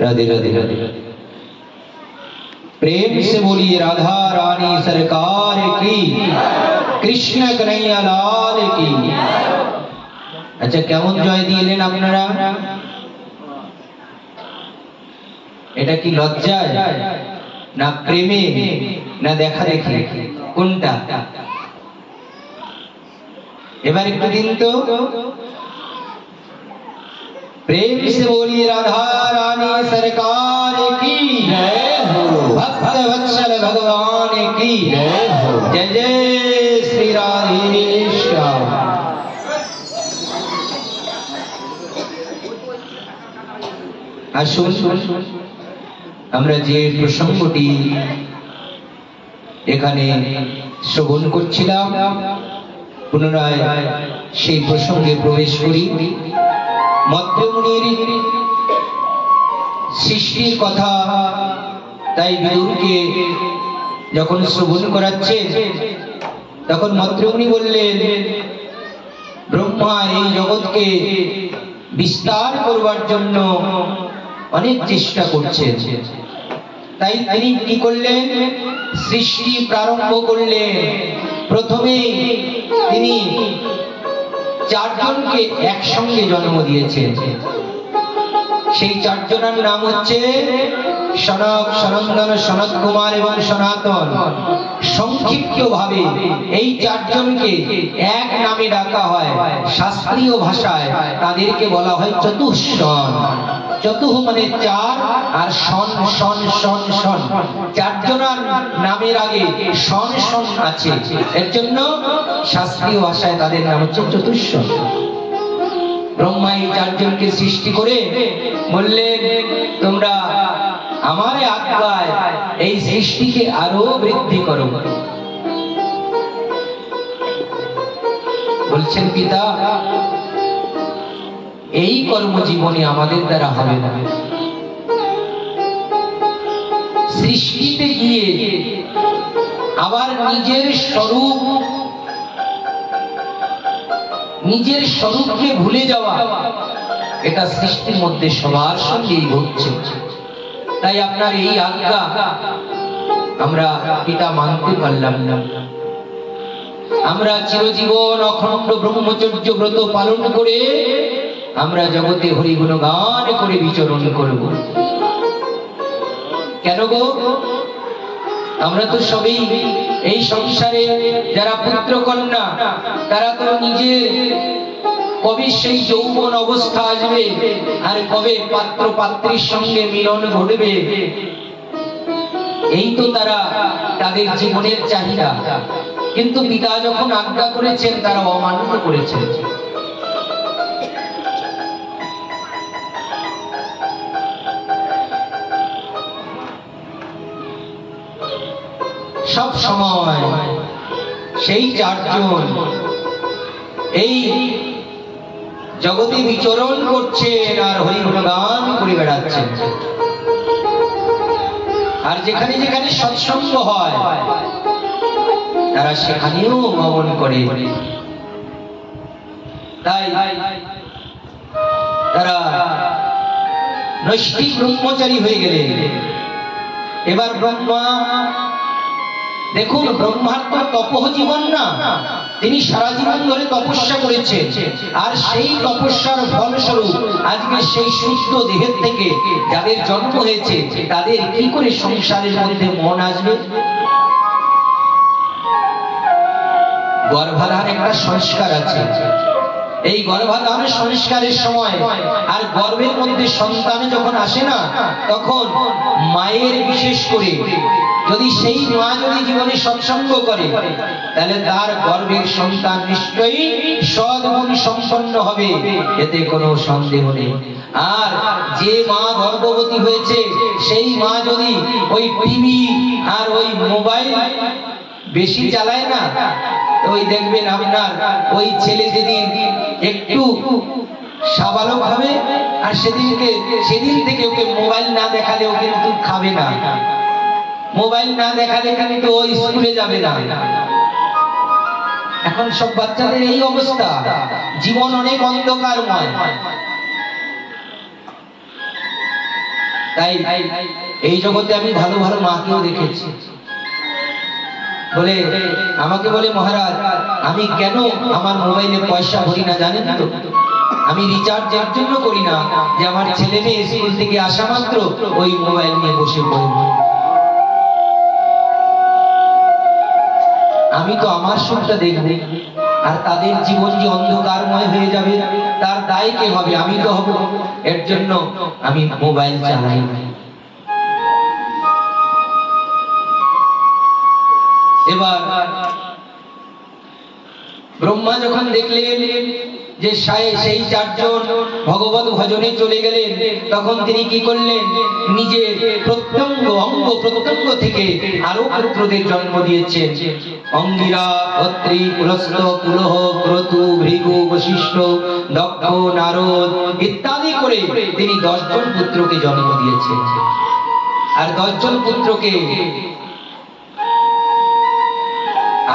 राधे राधे राधे राधे। प्रेम से बोलिए राधा रानी सरकार की, कृष्ण कन्हैया लाल की। अच्छा কেমন জয় দিলেন আপনারা? এটা কি লজ্জায় না প্রেমে না দেখা দেখি কোনটা? এবার একটু দিন তো। प्रेम से बोलिए राधा रानी सरकार की जय हो, भक्त वत्सल भगवान की जय हो, जय जय श्री राधेश्याम। আসুন আমরা যে প্রসঙ্গটি এখানে শ্রবণ করছিলাম পুনরায় সেই প্রসঙ্গে প্রবেশ করি। মধ্যমুনির সৃষ্টির কথা তাই বিদুরকে যখন শ্রবণ করাচ্ছে তখন মধ্যমুনি বললেন ব্রহ্মা এই জগৎকে বিস্তার করবার জন্য অনেক চেষ্টা করছেন, তাই তিনি কি করলেন? সৃষ্টি প্রারম্ভ করলেন। প্রথমে তিনি চারজনকে একসঙ্গে জন্ম দিয়েছেন। সেই চারজনের নাম হচ্ছে সনক, সনন্দন, সনত কুমার এবং সনাতন। সংক্ষিপ্ত ভাবে এই চারজনকে এক নামে ডাকা হয়। শাস্ত্রীয় ভাষায় তাদেরকে বলা হয় চতুষ্ষণ। চতুহ মানে চার, আর শন শন শন শন, চারজনার নামের আগে শন শন আছে, এর জন্য শাস্ত্রীয় ভাষায় তাদের নাম হচ্ছে চতুষ্ষণ। ব্রহ্মা এই চারজনকে সৃষ্টি করে বললেন, তোমরা আমার আজ্ঞায় এই সৃষ্টিকে আরো বৃদ্ধি করো। বলছেন পিতা, এই কর্মজীবনে আমাদের দ্বারা হবে না। সৃষ্টিতে গিয়ে আবার নিজের স্বরূপকে ভুলে যাওয়া, এটা সৃষ্টির মধ্যে সবার সঙ্গেই ঘটছে। তাই আপনার এই আজ্ঞা আমরা পিতা মানতে পারলাম না। আমরা চিরজীবন অখণ্ড ব্রহ্মচর্য ব্রত পালন করে আমরা জগতে হরিগুণ গান করে বিচরণ করব। কেন গো? আমরা তো সবই এই সংসারে যারা পুত্র কন্যা, তারা তো নিজের কবে সেই যৌবন অবস্থা আসবে আর কবে পাত্র পাত্রীর সঙ্গে মিলন ঘটবে, এই তো তাদের জীবনের চাহিদা। কিন্তু পিতা যখন আজ্ঞা করেছেন তারা অমান্য করেছেন। সব সময় সেই চারজন এই জগতে বিচরণ করছেন আর হরিগুণ গান করে বেড়াচ্ছেন। আর যেখানে যেখানে সৎসঙ্গ হয় তারা সেখানেও গমন করে। তাই তারা নৈষ্ঠিক ব্রহ্মচারী হয়ে গেলেন। এবার ব্রহ্মা, দেখুন ব্রহ্মার তো তপঃ জীবন না, তিনি সারা জীবন ধরে তপস্যা করেছেন, আর সেই তপস্যার ফলস্বরূপ আজকে সেই শুদ্ধ দেহের থেকে যাদের জন্ম হয়েছে তাদের কি করে সংসারের মধ্যে মন আসবে? গর্ভাধান একটা সংস্কার আছে। এই গর্ভাধান সংস্কারের সময় আর গর্ভের মধ্যে সন্তান যখন আসে না, তখন মায়ের বিশেষ করে যদি সেই মা যদি জীবনে সৎসঙ্গ করে, তাহলে তার গর্ভের সন্তান নিশ্চয়ই সদ্গুণ সম্পন্ন হবে, এতে কোনো সন্দেহ নেই। আর যে মা গর্ভবতী হয়েছে সেই মা যদি ওই টিভি আর ওই মোবাইল বেশি চালায় না, ওই দেখবেন আপনার ওই ছেলে যেদিন একটু সাবালক হবে আর সেদিন থেকে ওকে মোবাইল না দেখালে ও কিন্তু খাবে না, মোবাইল না দেখালে কিন্তু ও স্কুলে যাবে না। এখন সব বাচ্চাদের এই অবস্থা, জীবন অনেক অন্ধকারময়। তাই এই জগতে আমি ভালো ভালো মাকেও দেখেছি, বলে আমাকে বলে, মহারাজ আমি কেন আমার মোবাইলে পয়সা ভরি না জানেন তো? আমি রিচার্জ এর জন্য করি না যে আমার ছেলে মেয়ে স্কুল থেকে আসা মাত্র ওই মোবাইল নিয়ে বসে পড়ব। আমি তো আমার সুখটা দেখব, আর তাদের জীবন যে অন্ধকারময় হয়ে যাবে তার দায় কে হবে? আমি তো হব। এর জন্য আমি মোবাইল চালাই না। এবার ব্রহ্মা যখন দেখলেন যে সেই চারজন ভগবত ভজনে চলে গেলেন, তখন তিনি কি করলেন? নিজের প্রত্যঙ্গ অঙ্গ প্রত্যঙ্গ থেকে আরো পুত্রদের জন্ম দিয়েছেন। অঙ্গিরা, অত্রি, পুলস্ত, পুলহ, ক্রতু, ভৃগু, বশিষ্ঠ, দক্ষ, নারদ ইত্যাদি করে তিনি 10 জন পুত্রকে জন্ম দিয়েছেন। আর 10 জন পুত্রকে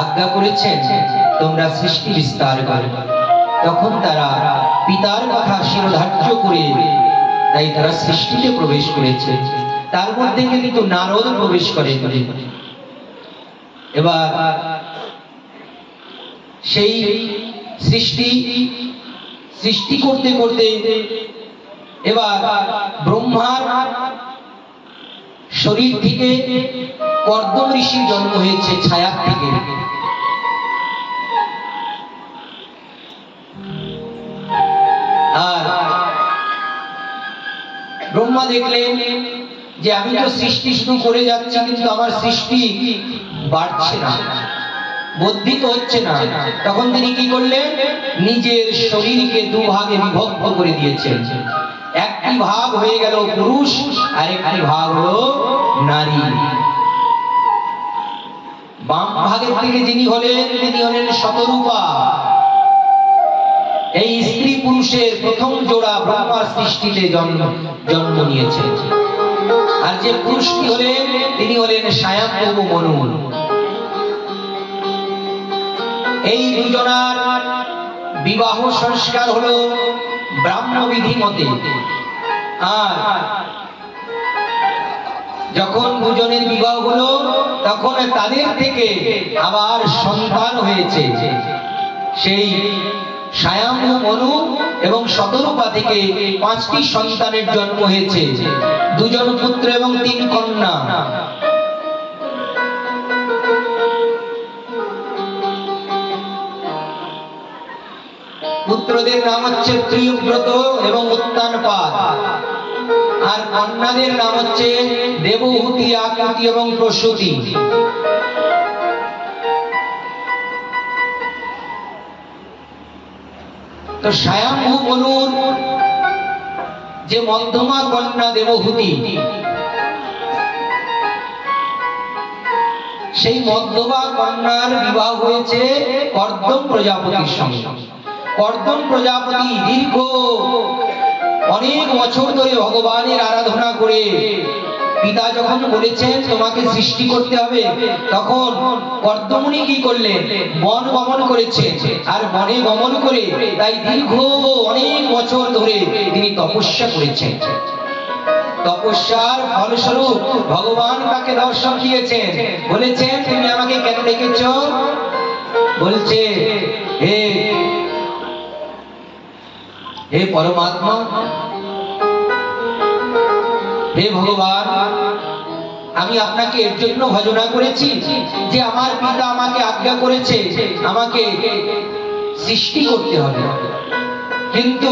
আজ্ঞা করেছেন তোমরা সৃষ্টি বিস্তার করো। তখন তারা পিতার কথা শিরোধার্য করে তাই তারা সৃষ্টিতে প্রবেশ করেছে। তার মধ্যে কিন্তু নারদ প্রবেশ করে। এবার সেই সৃষ্টি করতে করতে এবার ব্রহ্মার শরীর থেকে কর্দম ঋষির জন্ম হয়েছে ছায়া থেকে। আর ঠাকুমা দেখলেন যে আমি তো সৃষ্টি শুধু করে যাচ্ছি, কিন্তু আমার সৃষ্টি বাড়ছে না, বর্ধিত হচ্ছে না। তখন তিনি কি করলেন? নিজের শরীরকে দুভাগে বিভক্ত করে দিয়েছেন। একটি ভাগ হয়ে গেল পুরুষ, আর একটি ভাগ হলো নারী। বাম ভাগের থেকে যিনি হলেন, তিনি হলেন শতরূপা। এই স্ত্রী পুরুষের প্রথম জোড়া ব্রহ্মার সৃষ্টিতে জন্ম নিয়েছে। আর যে পুরুষটি হলেন, তিনি হলেন স্বয়ম্ভু মনু। এই দুজনার বিবাহ সংস্কার হলো ব্রাহ্মবিধি মতে। আর যখন দুজনের বিবাহ হলো, তখন তাদের থেকে আবার সন্তান হয়েছে। সেই স্বয়ম্ভু মনু এবং শতরূপা থেকে 5টি সন্তানের জন্ম হয়েছে, 2 জন পুত্র এবং 3 কন্যা। পুত্রদের নাম হচ্ছে ত্রিব্রত এবং উত্তানপাদ, আর কন্যাদের নাম হচ্ছে দেবহূতি, আকুতি এবং প্রসূতি। তো স্বয়ম্ভু মনুর যে মধ্যমা কন্যা দেবহূতি, সেই মধ্যমা কন্যার বিবাহ হয়েছে কর্দম প্রজাপতির সঙ্গে। কর্দম প্রজাপতি দীর্ঘ অনেক বছর ধরে ভগবানের আরাধনা করে, পিতা যখন বলেছেন তোমাকে সৃষ্টি করতে হবে, তখন কর্দমুনি কি করলেন? বন গমন করেছে। আর বনে গমন করে তাই দীর্ঘ অনেক বছর ধরে তিনি তপস্যা করেছেন। তপস্যার ফলস্বরূপ ভগবান তাকে দর্শন দিয়েছেন, বলেছেন তুমি আমাকে কেন ডেকেছ? বলছে হে পরমাত্মা, হে ভগবান, আমি আপনাকে এর জন্য ভজনা করেছি যে আমার পিতা আমাকে আজ্ঞা করেছে আমাকে সৃষ্টি করতে হবে, কিন্তু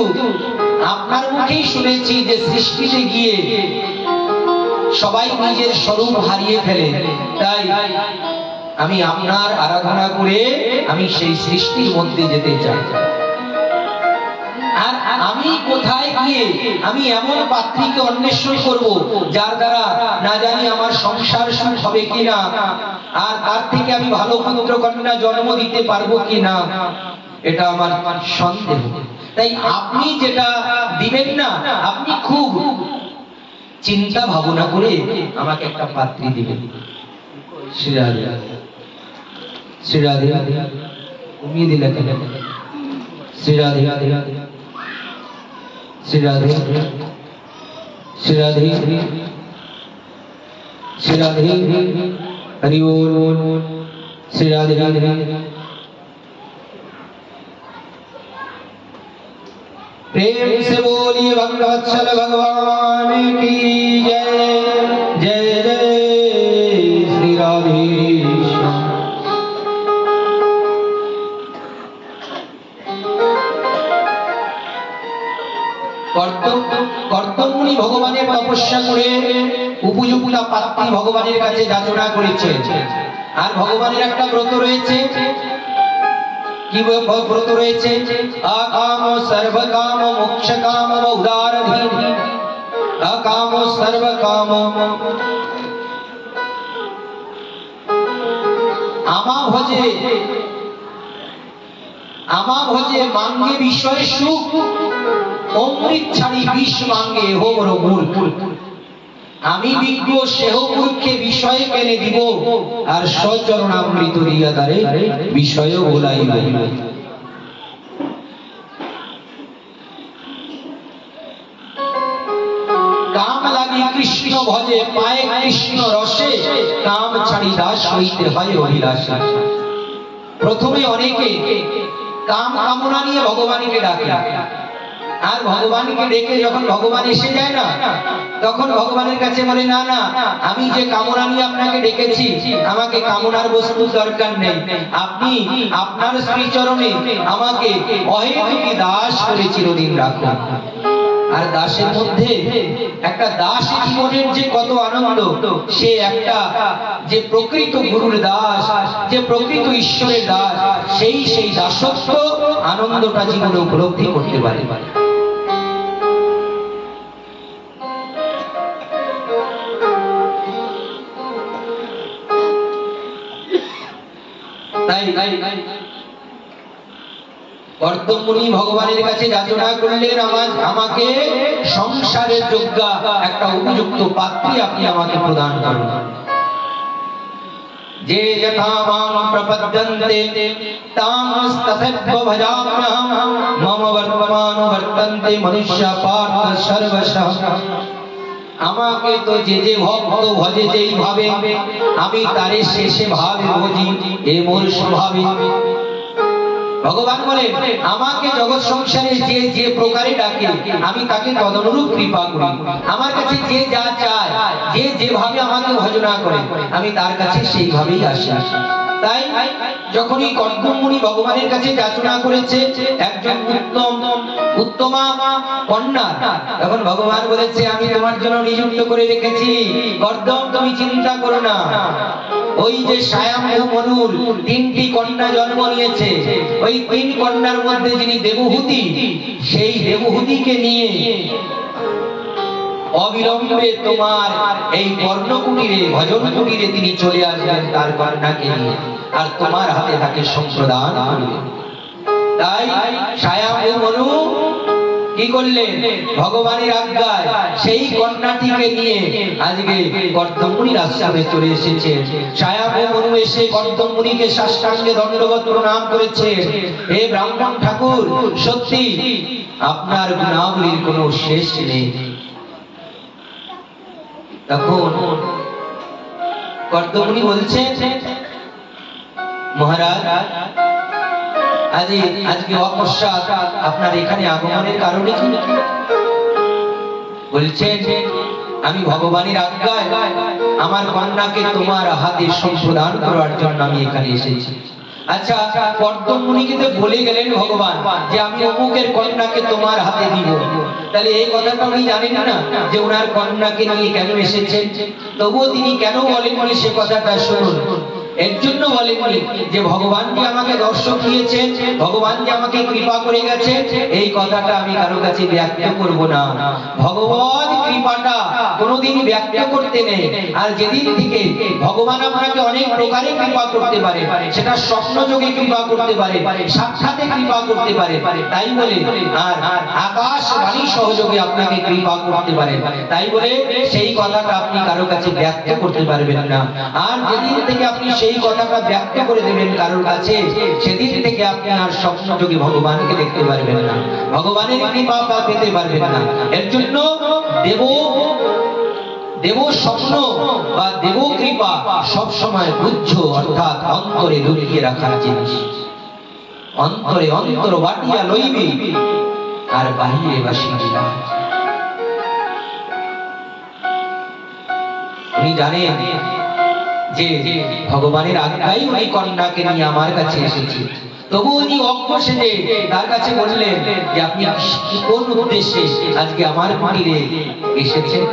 আপনার মুখেই শুনেছি যে সৃষ্টিতে গিয়ে সবাই নিজের স্বরূপ হারিয়ে ফেলে। তাই আমি আপনার আরাধনা করে আমি সেই সৃষ্টির মধ্যে যেতে চাই। আর আমি কোথায় গিয়ে আমি এমন পাত্রীকে অন্বেষণ করব যার দ্বারা না জানি আমার সংসার সুখ হবে কিনা, আর তার থেকে আমি ভালো পুত্র কন্যা জন্ম দিতে পারবো কিনা, এটা আমার সন্দেহ। তাই আপনি যেটা দিবেন না, আপনি খুব চিন্তা ভাবনা করে আমাকে একটা পাত্রী দিবেন। শ্রী রাধে শ্রী রাধে উমিয়ে দিলে শ্রী রাধে শ্রী রাধে শ্রী রাধে श्री राधे हरि बोल श्री राधे राधे प्रेम से बोलिए भक्तवत्सल भगवान की जय जय जय श्री राधे কর্তমুনি ভগবানের তপস্যা করে উপযুক্ত পাত্রী ভগবানের কাছে যাচনা করেছে। আর ভগবানের একটা ব্রত রয়েছে, কি ব্রত রয়েছে? আকাম সর্বকাম মোক্ষকাম উদারধীন, আকাম সর্বকাম আমা ভজে মাঙ্গে বিষয় সুখ, অমৃত ছাড়ি বিষ মাঙ্গে হো বড় মূর্খ। আমি বিজ্ঞ সেহ মূর্খে বিষয় কেনে দিব, আর সচরণামৃত দিয়া তারে বিষয় ভুলাইব। কাম লাগি কৃষ্ণ ভজে পায়ে কৃষ্ণ রসে, কাম ছাড়ি দাস হইতে হয় অভিলাষে। প্রথমে অনেকে কাম কামনা নিয়ে ভগবানকে ডাকে, আর ভগবানকে ডেকে যখন ভগবান এসে যায় না, তখন ভগবানের কাছে বলে না না, আমি যে কামনা নিয়ে আপনাকে ডেকেছি, আমাকে কামনার বস্তু দরকার নেই, আপনি আপনার শ্রীচরণে আমাকে অহেতুকী দাস করে চিরদিন রাখুন। আর দাসের মধ্যে একটা দাস জীবনের যে কত আনন্দ, সে একটা যে প্রকৃত গুরুর দাস, যে প্রকৃত ঈশ্বরের দাস, সেই দাসত্ব আনন্দটা জীবনে উপলব্ধি করতে পারে। তাই কর্দম মুনি ভগবানের কাছে যাচনা করলেন, আমাকে সংসারের যোগ্য একটা উপযুক্ত পাত্রী আপনি আমাকে প্রদান করুন। যে যথা মাম প্রপদ্যন্তে তামস্তথৈব ভজাম্যহম মম বর্তমানো বর্তন্তে মনুষ্য পার্থ সর্বশঃ। আমাকে তো যে ভক্ত ভজে যেইভাবে, আমি তারে শেষে ভাবে ভজি, এ মোর স্বভাবে। ভগবান বলে, আমাকে জগৎ সংসারে যে প্রকারে ডাকে, আমি তাকে তদনুরূপ কৃপা করি। আমার কাছে যে যা চায়, যে যেভাবে আমাকে ভজনা করে, আমি তার কাছে সেইভাবেই আসি। তাই যখনই কর্দম মুনি ভগবানের কাছে যাচনা করেছে একজন উত্তমা কন্যা, তখন ভগবান বলেছে, আমি তোমার জন্য নিযুক্ত করে রেখেছি। কর্দম, তুমি চিন্তা করো না। ওই যে স্বয়ম্ভু মনুর 3টি কন্যা জন্ম নিয়েছে, ওই 3 কন্যার মধ্যে যিনি দেবহূতি, সেই দেবহূতিকে নিয়ে অবিলম্বে তোমার এই কর্ণকুটিরে, ভজন কুটিরে তিনি চলে আসবেন তার কন্যাকে নিয়ে, আর তোমার হাতে তাকে সম্প্রদান করবেন। তাই স্বয়ম্ভু মনু কি করলেন? ভগবানের আজ্ঞায় সেই কন্যাটিকে নিয়ে আজকে কর্দম মুনির আশ্রমে চলে এসেছে। স্বয়ম্ভু মনু এসে কর্দম মুনিকে সাষ্টাঙ্গে দণ্ডবত প্রণাম করেছে। হে ব্রাহ্মণ ঠাকুর, সত্যি আপনার গুণাবলীর কোনো শেষ নেই। তখন কর্দম মুনি বলছেন, মহারাজ, আজকে অকস্মাৎ আপনার এখানে আগমনের কারণে কি? বলছেন, আমি ভগবানের আজ্ঞায় আমার কন্যাকে তোমার হাতে সম্প্রদান করার জন্য আমি এখানে এসেছি। আচ্ছা, কর্দম মুনিকে তো বলে গেলেন ভগবান যে আমি অমুকের কন্যাকে তোমার হাতে দিব, তাহলে এই কথাটা উনি জানেন না যে ওনার কন্যাকে নিয়ে কেন এসেছেন। তবুও তিনি কেন বলেন বলে সে কথাটা শুনুন। এর জন্য বলেন যে ভগবান যে আমাকে দর্শন দিয়েছেন, ভগবান যে আমাকে কৃপা করে গেছে, এই কথাটা আমি কারো কাছে ব্যক্ত করব না। ভগবত কৃপাটা কোনোদিন ব্যক্ত করতে নেই। আর যেদিন থেকে ভগবান আপনাকে অনেক প্রকারে কৃপা করতে পারে, সেটা স্বপ্ন যোগে কৃপা করতে পারে, সাক্ষাতে কৃপা করতে পারে, তাই বলে আর আকাশ বাণী সহযোগে আপনাকে কৃপা করতে পারে, তাই বলে সেই কথাটা আপনি কারো কাছে ব্যক্ত করতে পারবেন না। আর যেদিন থেকে আপনি সেই কথাটা ব্যক্ত করে দেবেন কারোর কাছে, সেদিন থেকে আপনি আর স্বপ্ন যোগে ভগবানকে দেখতে পারবেন না, ভগবানের কৃপা পেতে পারবেন না। এর জন্য দেব স্বপ্ন বা দেব কৃপা সব সময় বুঝ, অর্থাৎ অন্তরে লুকিয়ে রাখার জিনিস। অন্তরে অন্তর বাটিয়া লইবি, আর বাহিরে বাসিবি না। উনি জানেন যে ভগবানের আজ্ঞায় ওই কন্যাকে নিয়ে আমার কাছে এসেছি। তবু উনি অজ্ঞ সেজে তার কাছে বললেন যে আপনি কোন উদ্দেশ্যে আজকে আমার কুটিরে এসেছেন?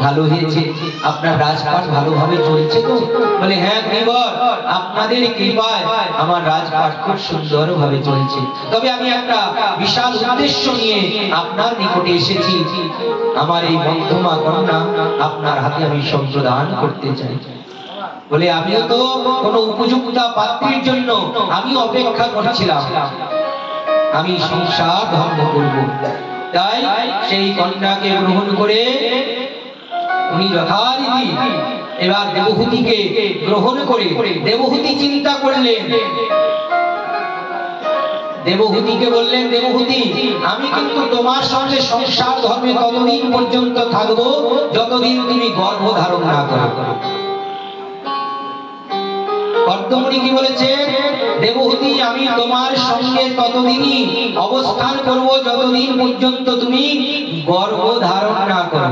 ভালো হয়েছে, আপনার রাজপাট ভালোভাবে চলছে তো? বলে, হ্যাঁ গিরিবর, আপনাদের কৃপায় আমার রাজপাট খুব সুন্দরভাবে চলছে। তবে আমি একটা বিশাল উদ্দেশ্য নিয়ে আপনার নিকটে এসেছি। আমার এই মধ্যমা কন্যা আপনার হাতে আমি সম্প্রদান করতে চাই। বলে, আমিও তো কোন উপযুক্ত পাত্রীর জন্য আমি অপেক্ষা করছিলাম, আমি সংসার ধর্ম করব। তাই সেই কন্যাকে গ্রহণ করে উনি যথারীতি এবার দেবহূতিকে গ্রহণ করে দেবহূতি চিন্তা করলেন। দেবহূতিকে বললেন, দেবহূতি, আমি কিন্তু তোমার সঙ্গে সংসার ধর্মে ততদিন পর্যন্ত থাকবো যতদিন তুমি গর্ভ ধারণ না করো। কর্দম মুনি কি বলেছে? দেবহূতি, আমি তোমার সঙ্গে ততদিনই অবস্থান করব যতদিন পর্যন্ত তুমি গর্ভ ধারণ না করো।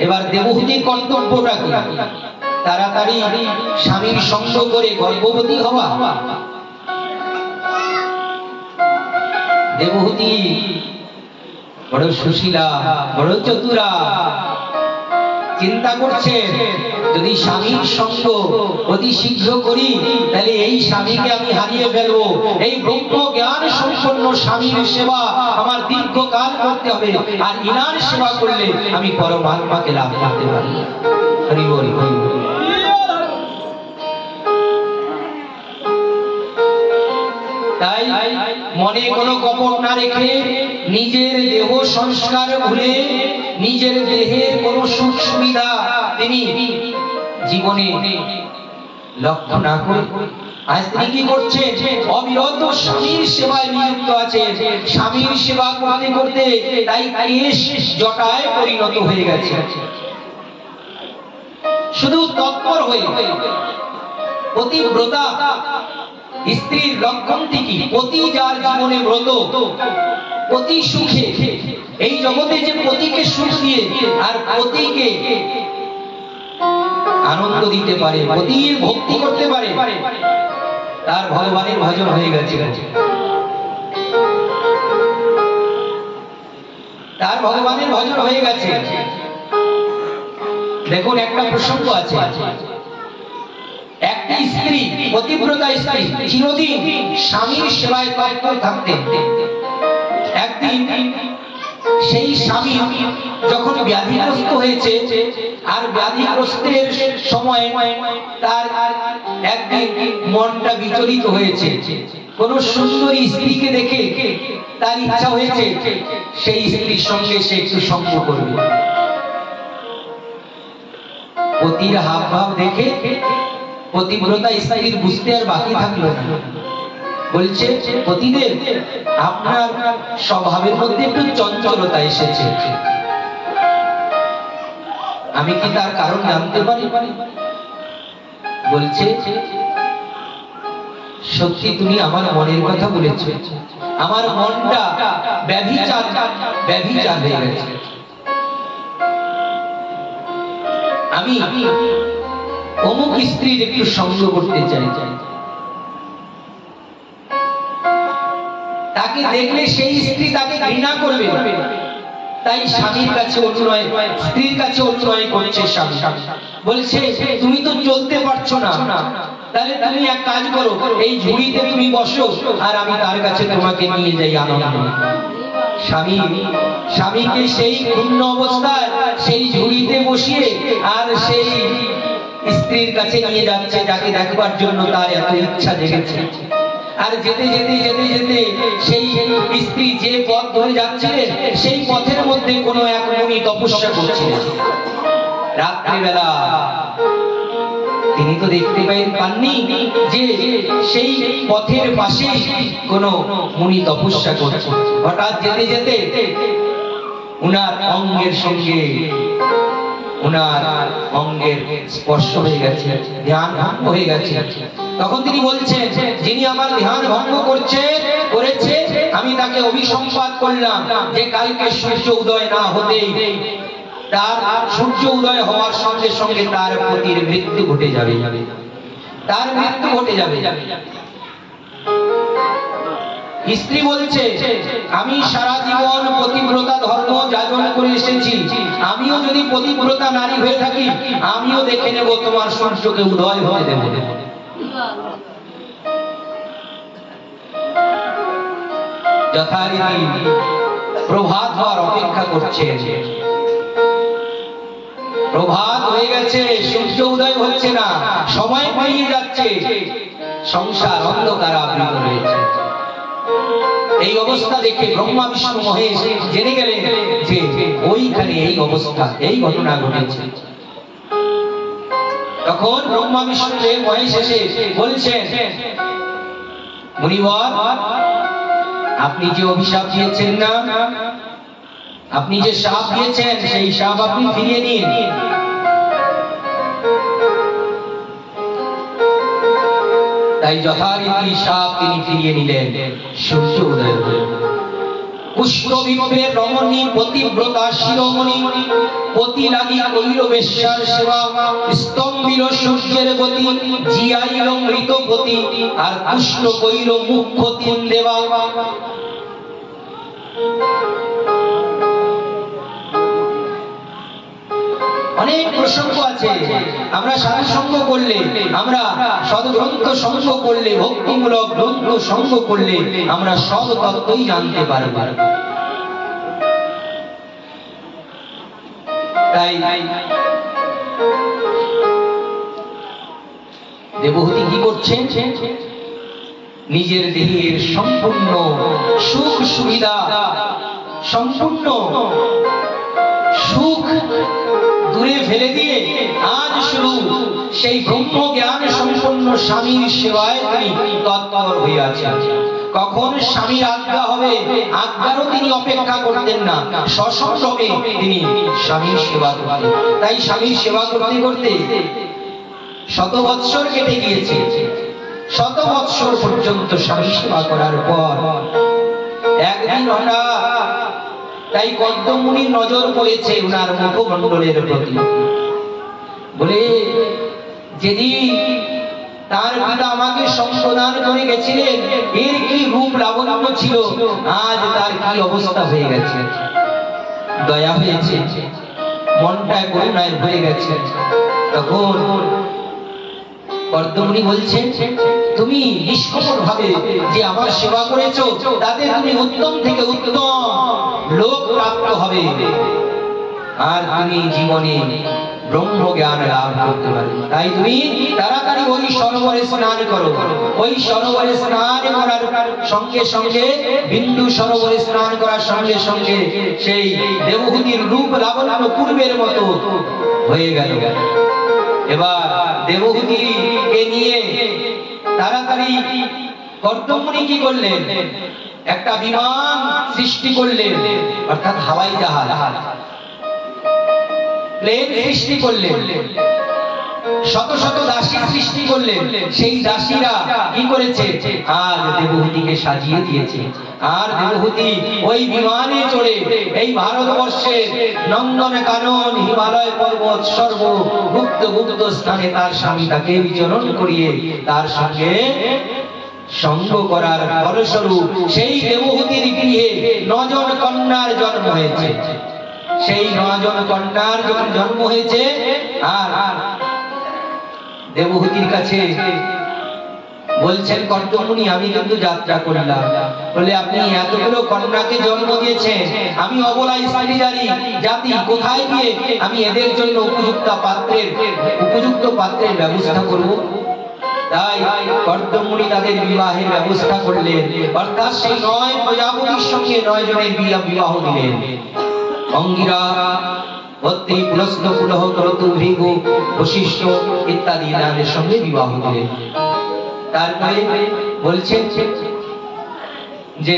এবার দেবহূতির কর্তব্যটা কি? তাড়াতাড়ি স্বামীর সঙ্গ করে গর্ভবতী হওয়া। দেবহূতি বড় সুশীলা, বড় চতুরা। চিন্তা করছে যদি স্বামীর সঙ্গ অতি শীঘ্র করি তাহলে এই স্বামীকে আমি হারিয়ে ফেলবো। এই ব্রহ্ম জ্ঞান সম্পন্ন স্বামীর সেবা আমার দীর্ঘকাল করতে হবে, আর ইনার সেবা করলে আমি পরমাত্মাকে লাভ করতে পারি। হরি বল, হরি বল। তাই মনে কোনো কপট না রেখে নিজের দেহ সংস্কার ভুলে নিজের দেহের কোনো সুখ সুবিধা তিনি জীবনে লক্ষ্য না করে আজ তিনি কি করছে? অবিরত স্বামীর সেবায় নিযুক্ত আছে। স্বামীর সেবা করতে করতে তাই কেশ জটায় পরিণত হয়ে গেছে। শুধু তৎপর হয়ে পতিব্রতা স্ত্রীর লক্ষণ কি? পতি যার জীবনে ব্রত, পতি সুখে, এই জগতে যে পতিকে সুখ দিয়ে আর পতিকে আনন্দ দিতে পারে, পতির ভক্তি করতে পারে, তার ভগবানের ভজন হয়ে গেছে, তার ভগবানের ভজন হয়ে গেছে। দেখুন একটা প্রসঙ্গ আছে, একটা স্ত্রী, পতিব্রতা স্ত্রী চিরদিন স্বামীর সেবায় তৎপর থাকতেন। একদিন সেই স্বামী যখন ব্যাধিগ্রস্ত হয়েছে, আর ব্যাধিগ্রস্তের সময় তার একদিন মনটা বিচলিত হয়েছে। কোন সুন্দরী স্ত্রীকে দেখে তার ইচ্ছা হয়েছে সেই স্ত্রীর সঙ্গে সে একটু সঙ্গ করবে। পতির হাব ভাব দেখে পতিব্রতা স্ত্রীর বুঝতে আর বাকি থাকলো না। বলছে, পতিদেব আপনার স্বভাবের মধ্যে একটু চঞ্চলতা এসেছে, আমি কি তার কারণ জানতে পারি? বলছে, সত্যি তুমি আমার মনের কথা বলেছ, আমার মনটা ব্যভিচার হয়ে গেছে। আমি অমুক স্ত্রীর একটু সঙ্গ করতে চাই। তাকে দেখলে সেই স্ত্রী তাকে ঘৃণা করবে, তাই স্বামীর কাছে অনুনয়, স্ত্রীর কাছে অনুনয় করছে স্বামী। বলছে, তুমি তো চলতে পারছো না, তাহলে তুমি এক কাজ করো, এই ঝুড়িতে তুমি বসো আর আমি তার কাছে তোমাকে নিয়ে যাই আনন্দ। স্বামীকে সেই পূর্ণ অবস্থায় সেই ঝুড়িতে বসিয়ে আর সেই স্ত্রীর কাছে নিয়ে যাচ্ছে, যাকে দেখবার জন্য তার এত ইচ্ছা জেগেছে। আর যেতে যেতে যেতে যেতে সেই স্ত্রী যে পথ ধরে যাচ্ছিলেন, সেই পথের মধ্যে কোনো এক মুনি তপস্যা করছিলেন। রাত্রিবেলা তিনি তো দেখতে পাননি যে সেই পথের পাশে কোনো মুনি তপস্যা করছে। হঠাৎ যেতে যেতে উনার অঙ্গের সঙ্গে উনার অঙ্গের স্পর্শ হয়ে গেছে, ধ্যান ভঙ্গ হয়ে গেছে। তখন তিনি বলছেন, যিনি আমার ধ্যান ভঙ্গ করেছে আমি তাকে অভিসম্পাত করলাম যে কালকে সূর্য উদয় না হতেই তার সূর্য উদয় হওয়ার সঙ্গে সঙ্গে তার পতির মৃত্যু ঘটে যাবে, তার মৃত্যু ঘটে যাবে। স্ত্রী বলছে, আমি সারা জীবন পতিব্রতা ধর্ম যাজন করে এসেছি, আমিও যদি পতিব্রতা নারী হয়ে থাকি আমিও দেখে নেব তোমার সূর্যকে উদয় হতে দেব। যথারীতি প্রভাত হওয়ার অপেক্ষা করছে। প্রভাত হয়ে গেছে, সূর্য উদয় হচ্ছে না, সময় পেরিয়ে যাচ্ছে, সংসার অন্ধকার আবৃত রয়েছে। এই অবস্থা দেখে ব্রহ্মা বিষ্ণু মহেশ জেনে গেলেন যে ওইখানে এই অবস্থা, এই ঘটনা ঘটেছে। তখন ব্রহ্মা বিষ্ণু মহেশ এসে বলছেন, মুনিবর, আপনি যে অভিশাপ দিয়েছেন না, আপনি যে শাপ দিয়েছেন সেই শাপ আপনি ফিরিয়ে নিন। তাই যথারীতি শাপ তিনি ফিরিয়ে নিলেন। সূর্য উদয় হল। পুষ্পবিম্বে রমণী পতিব্রতা শিরোমণি, পতি লাগি কইল বেশ্যার সেবা, স্তম্ভিল সূর্যের গতি, জিয়াইল মৃতপতি, আর পুষ্ট কইল মুখ্য তিন দেবা। অনেক প্রসঙ্গ আছে। আমরা সাধু সঙ্গ করলে, আমরা সদগ্রন্থ সঙ্গ করলে, ভক্তিমূলক গ্রন্থ সঙ্গ করলে আমরা সব তত্ত্বই জানতে পারব। তাই দেবহূতি কি করছেন? নিজের দেহের সম্পূর্ণ সুখ সুবিধা, সম্পূর্ণ সুখ দূরে ফেলে দিয়ে আজ শুরু সেই ব্রহ্ম জ্ঞান সম্পন্ন স্বামীর সেবায় তিনি তৎপর হয়ে আছেন। কখন স্বামীর আজ্ঞা হবে, আজ্ঞারও তিনি অপেক্ষা করতেন না, সসম্ভ্রমে তিনি স্বামীর সেবা করতেন। তাই স্বামীর সেবা করতে করতে 100 বৎসর কেটে গিয়েছে। 100 বৎসর পর্যন্ত স্বামী সেবা করার পর একদিন হঠাৎ তাই কদ্মমুনির নজর পড়েছে উনার মুখমণ্ডলের প্রতি। বলে, যেদিন তার পিতা আমাকে সম্প্রদান করে গেছিলেন, এর কি রূপ লাবণ্য ছিল, আজ তার কি অবস্থা হয়ে গেছে। দয়া হয়েছে, মনটা করুণায় ভরে গেছে। তখন কর্দমুনি বলছেন, তুমি নিষ্কপট ভাবে যে আমার সেবা করেছো, তাতে তুমি উত্তম থেকে উত্তম লোক প্রাপ্ত হবে, আর তুমি জীবনে ব্রহ্ম জ্ঞান লাভ করতে পারবে। তাই তুমি তাড়াতাড়ি ওই সরোবরে স্নান করো। ওই সরোবরে স্নান করার সঙ্গে সঙ্গে, বিন্দু সরোবরে স্নান করার সঙ্গে সঙ্গে সেই দেবহূতির রূপ লাবণ্য পূর্বের মতো হয়ে গেল। এবার দেবহূতিকে নিয়ে তাড়াতাড়ি কর্দমমুনি কি করলেন? একটা বিমান সৃষ্টি করলেন, অর্থাৎ হাওয়াই জাহাজ, প্লেন সৃষ্টি করলেন। শত শত দাসী সৃষ্টি করলেন। সেই দাসীরা কি করেছে? আজ দেবহূতিকে সাজিয়ে দিয়েছে। আর দেবহূতি ওই বিমানে চড়ে এই ভারতবর্ষের নন্দন কানন, হিমালয় পর্বত, সর্ব গুপ্ত গুপ্ত স্থানে তার স্বামী তাকে বিচরণ করিয়ে তার সঙ্গে সঙ্গ করার ফলস্বরূপ সেই দেবহূতির গৃহে 9 জন কন্যার জন্ম হয়েছে। সেই 9 জন কন্যার যখন জন্ম হয়েছে, আর দেবহূতির কাছে বলছেন কর্দমমুনি, আমি কিন্তু যাত্রা করলাম। বলে, আপনি এতগুলো কন্যাকে জন্ম দিয়েছেন, আমি অবলা স্ত্রীজারি জাতি, কোথায় গিয়ে আমি এদের জন্য উপযুক্ত পাত্রের ব্যবস্থা করব? তাই কর্দমমুনি তাদের বিবাহের ব্যবস্থা করলেন। অর্থাৎ সেই 9 প্রজাপতির সঙ্গে 9 জনের বিবাহ দিলেন। অঙ্গিরা, অত্রি, পুলস্ত, পুলহ, ক্রতু, ভৃগু, বশিষ্ঠ ইত্যাদি নামের সঙ্গে বিবাহ দিলেন। তারপরে বলছেন যে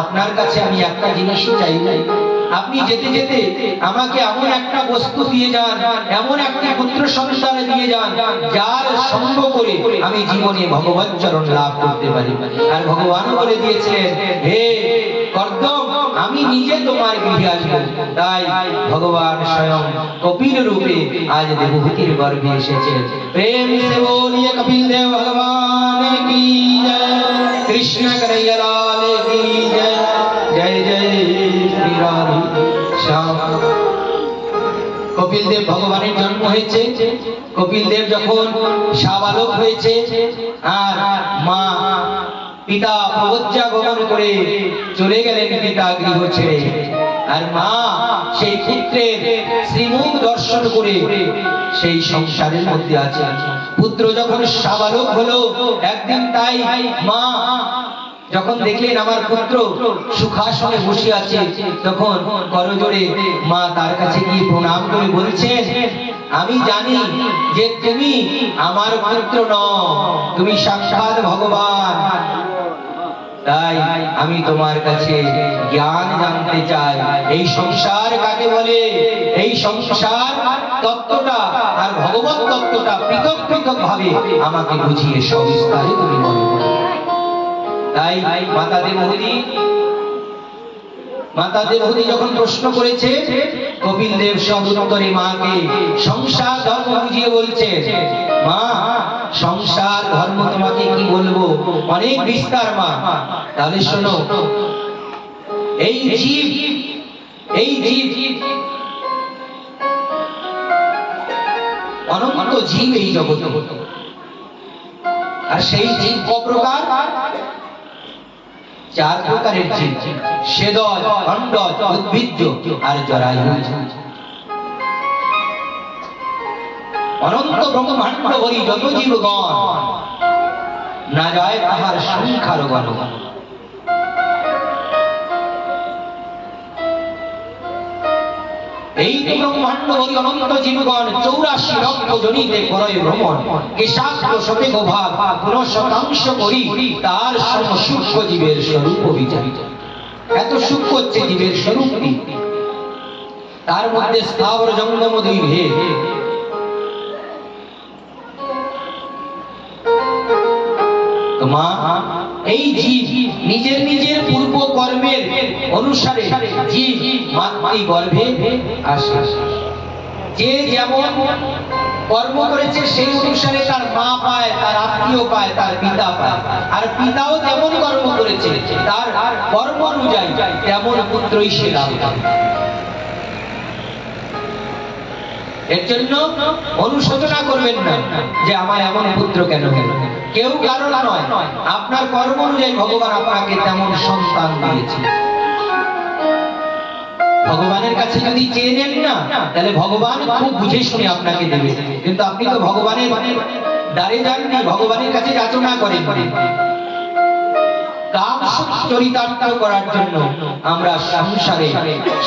আপনার কাছে আমি একটা জিনিসই চাই, আপনি যেতে যেতে আমাকে এমন একটা বস্তু দিয়ে যান, এমন একটা পুত্র সন্তান দিয়ে যান, যার সঙ্গ করে আমি জীবনে ভগবৎ চরণ লাভ করতে পারি। আর ভগবান বলে দিয়েছিলেন, হে কর্দম, আমি নিজে তোমার গৃহে আসবো। তাই ভগবান স্বয়ং কপিল রূপে আজ দেবহূতির গর্ভে এসেছেন। প্রেম সে বলিয়ে কপিল দেব ভগবান কি জয়, কৃষ্ণ কনৈয়া লাল কি জয়, জয় জয় শ্রী রাধে শ্যাম। কপিল দেব ভগবানের জন্ম হয়েছে। কপিল দেব যখন সাবালক হয়েছে, আর মা পিতা প্রবজ্জা গমন করে চলে গেলেন পিতা গৃহ ছেড়ে, আর মা সেই পুত্রের শ্রীমুখ দর্শন করে সেই সংসারের মধ্যে আছে। পুত্র যখন সাবালক হলো একদিন, তাই মা যখন দেখলেন আমার পুত্র সুখাসনে বসে আছে, তখন করজোড়ে মা তার কাছে গিয়ে প্রণাম করে বলছেন, আমি জানি যে তুমি আমার পুত্র নও, তুমি সাক্ষাৎ ভগবান। তাই আমি তোমার কাছে জ্ঞান জানতে চাই, এই সংসার কাকে বলে, এই সংসার তত্ত্বটা আর ভগবত তত্ত্বটা পৃথক পৃথক ভাবে আমাকে বুঝিয়ে সবিস্তারে তুমি বলো। তাই মাতা দেবহূতি যখন প্রশ্ন করেছে, কপিল দেব সব উত্তরে মাকে সংসার ধর্ম বুঝিয়ে বলছে, মা সংসার ধর্ম তোমাকে কি বলবো, অনেক বিস্তার মা। তাহলে শোনো, এই জীব অনন্ত জীব এই জগতে। আর সেই জীব কপ্রকার? 4 প্রকারের জীব, সেদল, অণ্ডজ, উদ্ভিজ্জ আর জরায়ু। অনন্ত ব্রহ্মাণ্ড ভরি যত জীবগণ, না যায় তাহার সংখ্যার গণ। এই ব্রহ্মাণ্ড ভরি অনন্ত জীবগণ 84 লক্ষ জনিতে করয় ভ্রমণ, কেশাগ্র শতে ভাগ 1% করি তার সূক্ষ্ম জীবের স্বরূপ বিচারিত। এত সূক্ষ্ম হচ্ছে জীবের স্বরূপটি। তার মধ্যে স্থাবর জঙ্গম দুই ভেদ। মা, এই জীব নিজের নিজের পূর্ব কর্মের অনুসারে জীব মাতৃ গর্ভে আসে। যে যেমন কর্ম করেছে সেই অনুসারে তার মা পায়, তার আত্মীয় পায়, তার পিতা পায়। আর পিতাও যেমন কর্ম করেছে তার কর্ম অনুযায়ী তেমন পুত্রই সে লাভ করে। এর জন্য অনুশোচনা করবেন না যে আমার এমন পুত্র কেন হলো। কেউ কারণ নয়, আপনার কর্ম অনুযায়ী ভগবান আপনাকে তেমন সন্তান দিয়েছে। ভগবানের কাছে যদি চেয়ে নেন না, তাহলে ভগবান খুব বুঝে শুনে আপনাকে দেবে। কিন্তু আপনি তো ভগবানের দ্বারে যাননি, ভগবানের কাছে যাচনা করেন। কাম সুখ চরিতার্থ করার জন্য আমরা সংসারে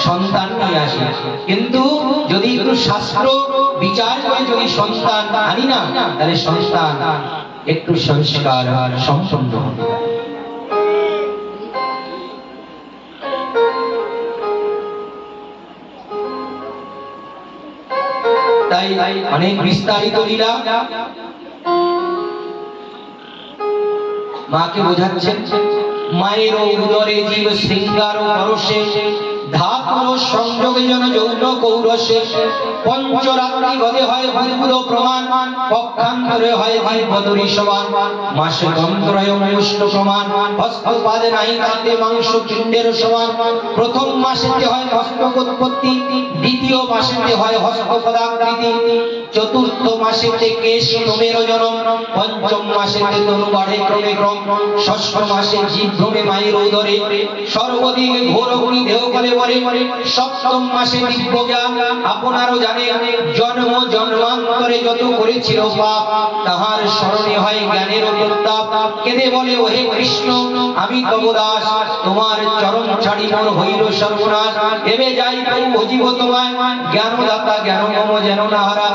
সন্তান নিয়ে আসি, কিন্তু যদি একটু শাস্ত্র বিচার করে যদি সন্তান আনি না, তাহলে সন্তান একটু সংস্কার সম্পন্ন হবে। তাই অনেক বিস্তারিত লীলা মাকে বোঝাচ্ছেন। মায়ের উদরে জীব শৃঙ্গার পরশে, ধাতুর সংযোগে জন যৌন কৌরসে, পঞ্চরাত্রি গদে হয় বুদ্বুদ প্রমাণ, পক্ষান্তরে হয় বদরি সমান, মাসে গন্ত্রয় মুষ্ট প্রমাণ, হস্তপাদে নাই কান্দে মাংস পিণ্ডের সমান। প্রথম মাসেতে হয় হস্তোৎপত্তি, দ্বিতীয় মাসেতে হয় হস্তপদাকৃতি, চতুর্থ মাসেতে কেশ লোমের জনম, পঞ্চম মাসেতে তনু বাড়ে ক্রমে ক্রম, ষষ্ঠ মাসে জীব ভ্রমে মায়ের উদরে, সর্বদিকে ঘোর অগ্নি দেহ কলে মরে। সপ্তম মাসে দিব্য জ্ঞান আপনারও জানে, জন্ম জন্মান্তরে যত করেছিল পাপ, তাহার স্মরণে হয় জ্ঞানের প্রতাপ। কেঁদে বলে ওহে কৃষ্ণ আমি তব দাস, তোমার চরণ ছাড়ি মোর হইল সর্বনাশ। এবে যাই প্রভু ভজিব তোমায়, জ্ঞানদাতা জ্ঞান মম যেন না হারা।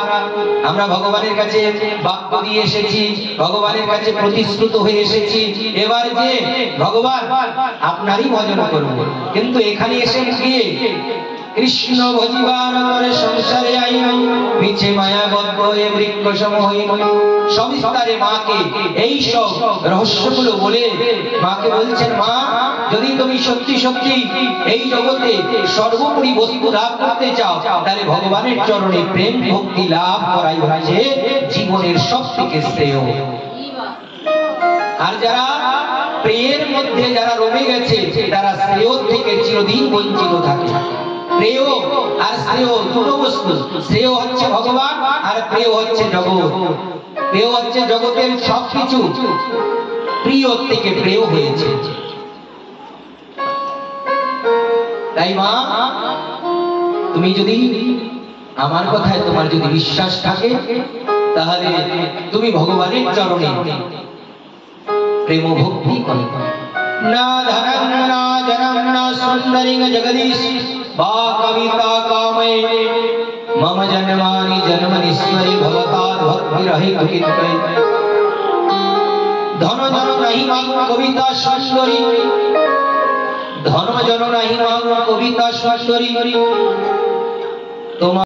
আমরা ভগবানের কাছে বাক্য দিয়ে এসেছি, ভগবানের কাছে প্রতিশ্রুত হয়ে এসেছি, এবার যে ভগবান আপনারই ভজন করব। কিন্তু এখানে এসে গিয়ে কৃষ্ণ ভজিবার তরে সংসারে আইন, পিছে মায়াবদ্ধ এ বৃক্ষ সম হইল। সবিস্তারে মাকে এই সব রহস্যগুলো বলে মাকে বলছেন, মা যদি তুমি সত্যি সত্যি এই জগতে সর্বোপরি বস্তু লাভ করতে চাও, তাহলে ভগবানের চরণে প্রেম ভক্তি লাভ করাই হচ্ছে জীবনের সব থেকে শ্রেয়। আর যারা প্রেমের মধ্যে যারা রমে গেছে, তারা শ্রেয় থেকে চিরদিন বঞ্চিত থাকে। প্রেয় আর শ্রেয় দুটো বস্তু, শ্রেয় হচ্ছে ভগবান আর প্রেয় হচ্ছে জগৎ। প্রেয় হচ্ছে জগতের সবকিছু প্রিয় থেকে প্রেয় হয়েছে। তাই মা, তুমি যদি আমার কথায় তোমার যদি বিশ্বাস থাকে, তাহলে তুমি ভগবানের চরণে প্রেম ভক্তি করো। না ধনং না জনং না সুন্দরিং জগদীশ বা কবিতা কামে, মম জন্মানি জন্মনীশ্বরী ভবতার ভক্তিরহিত কীর্তনে। ধন জন নাহি মাং কবিতা সুন্দরী, ধন জন নাহি মাং কবিতা সুন্দরী। তোমার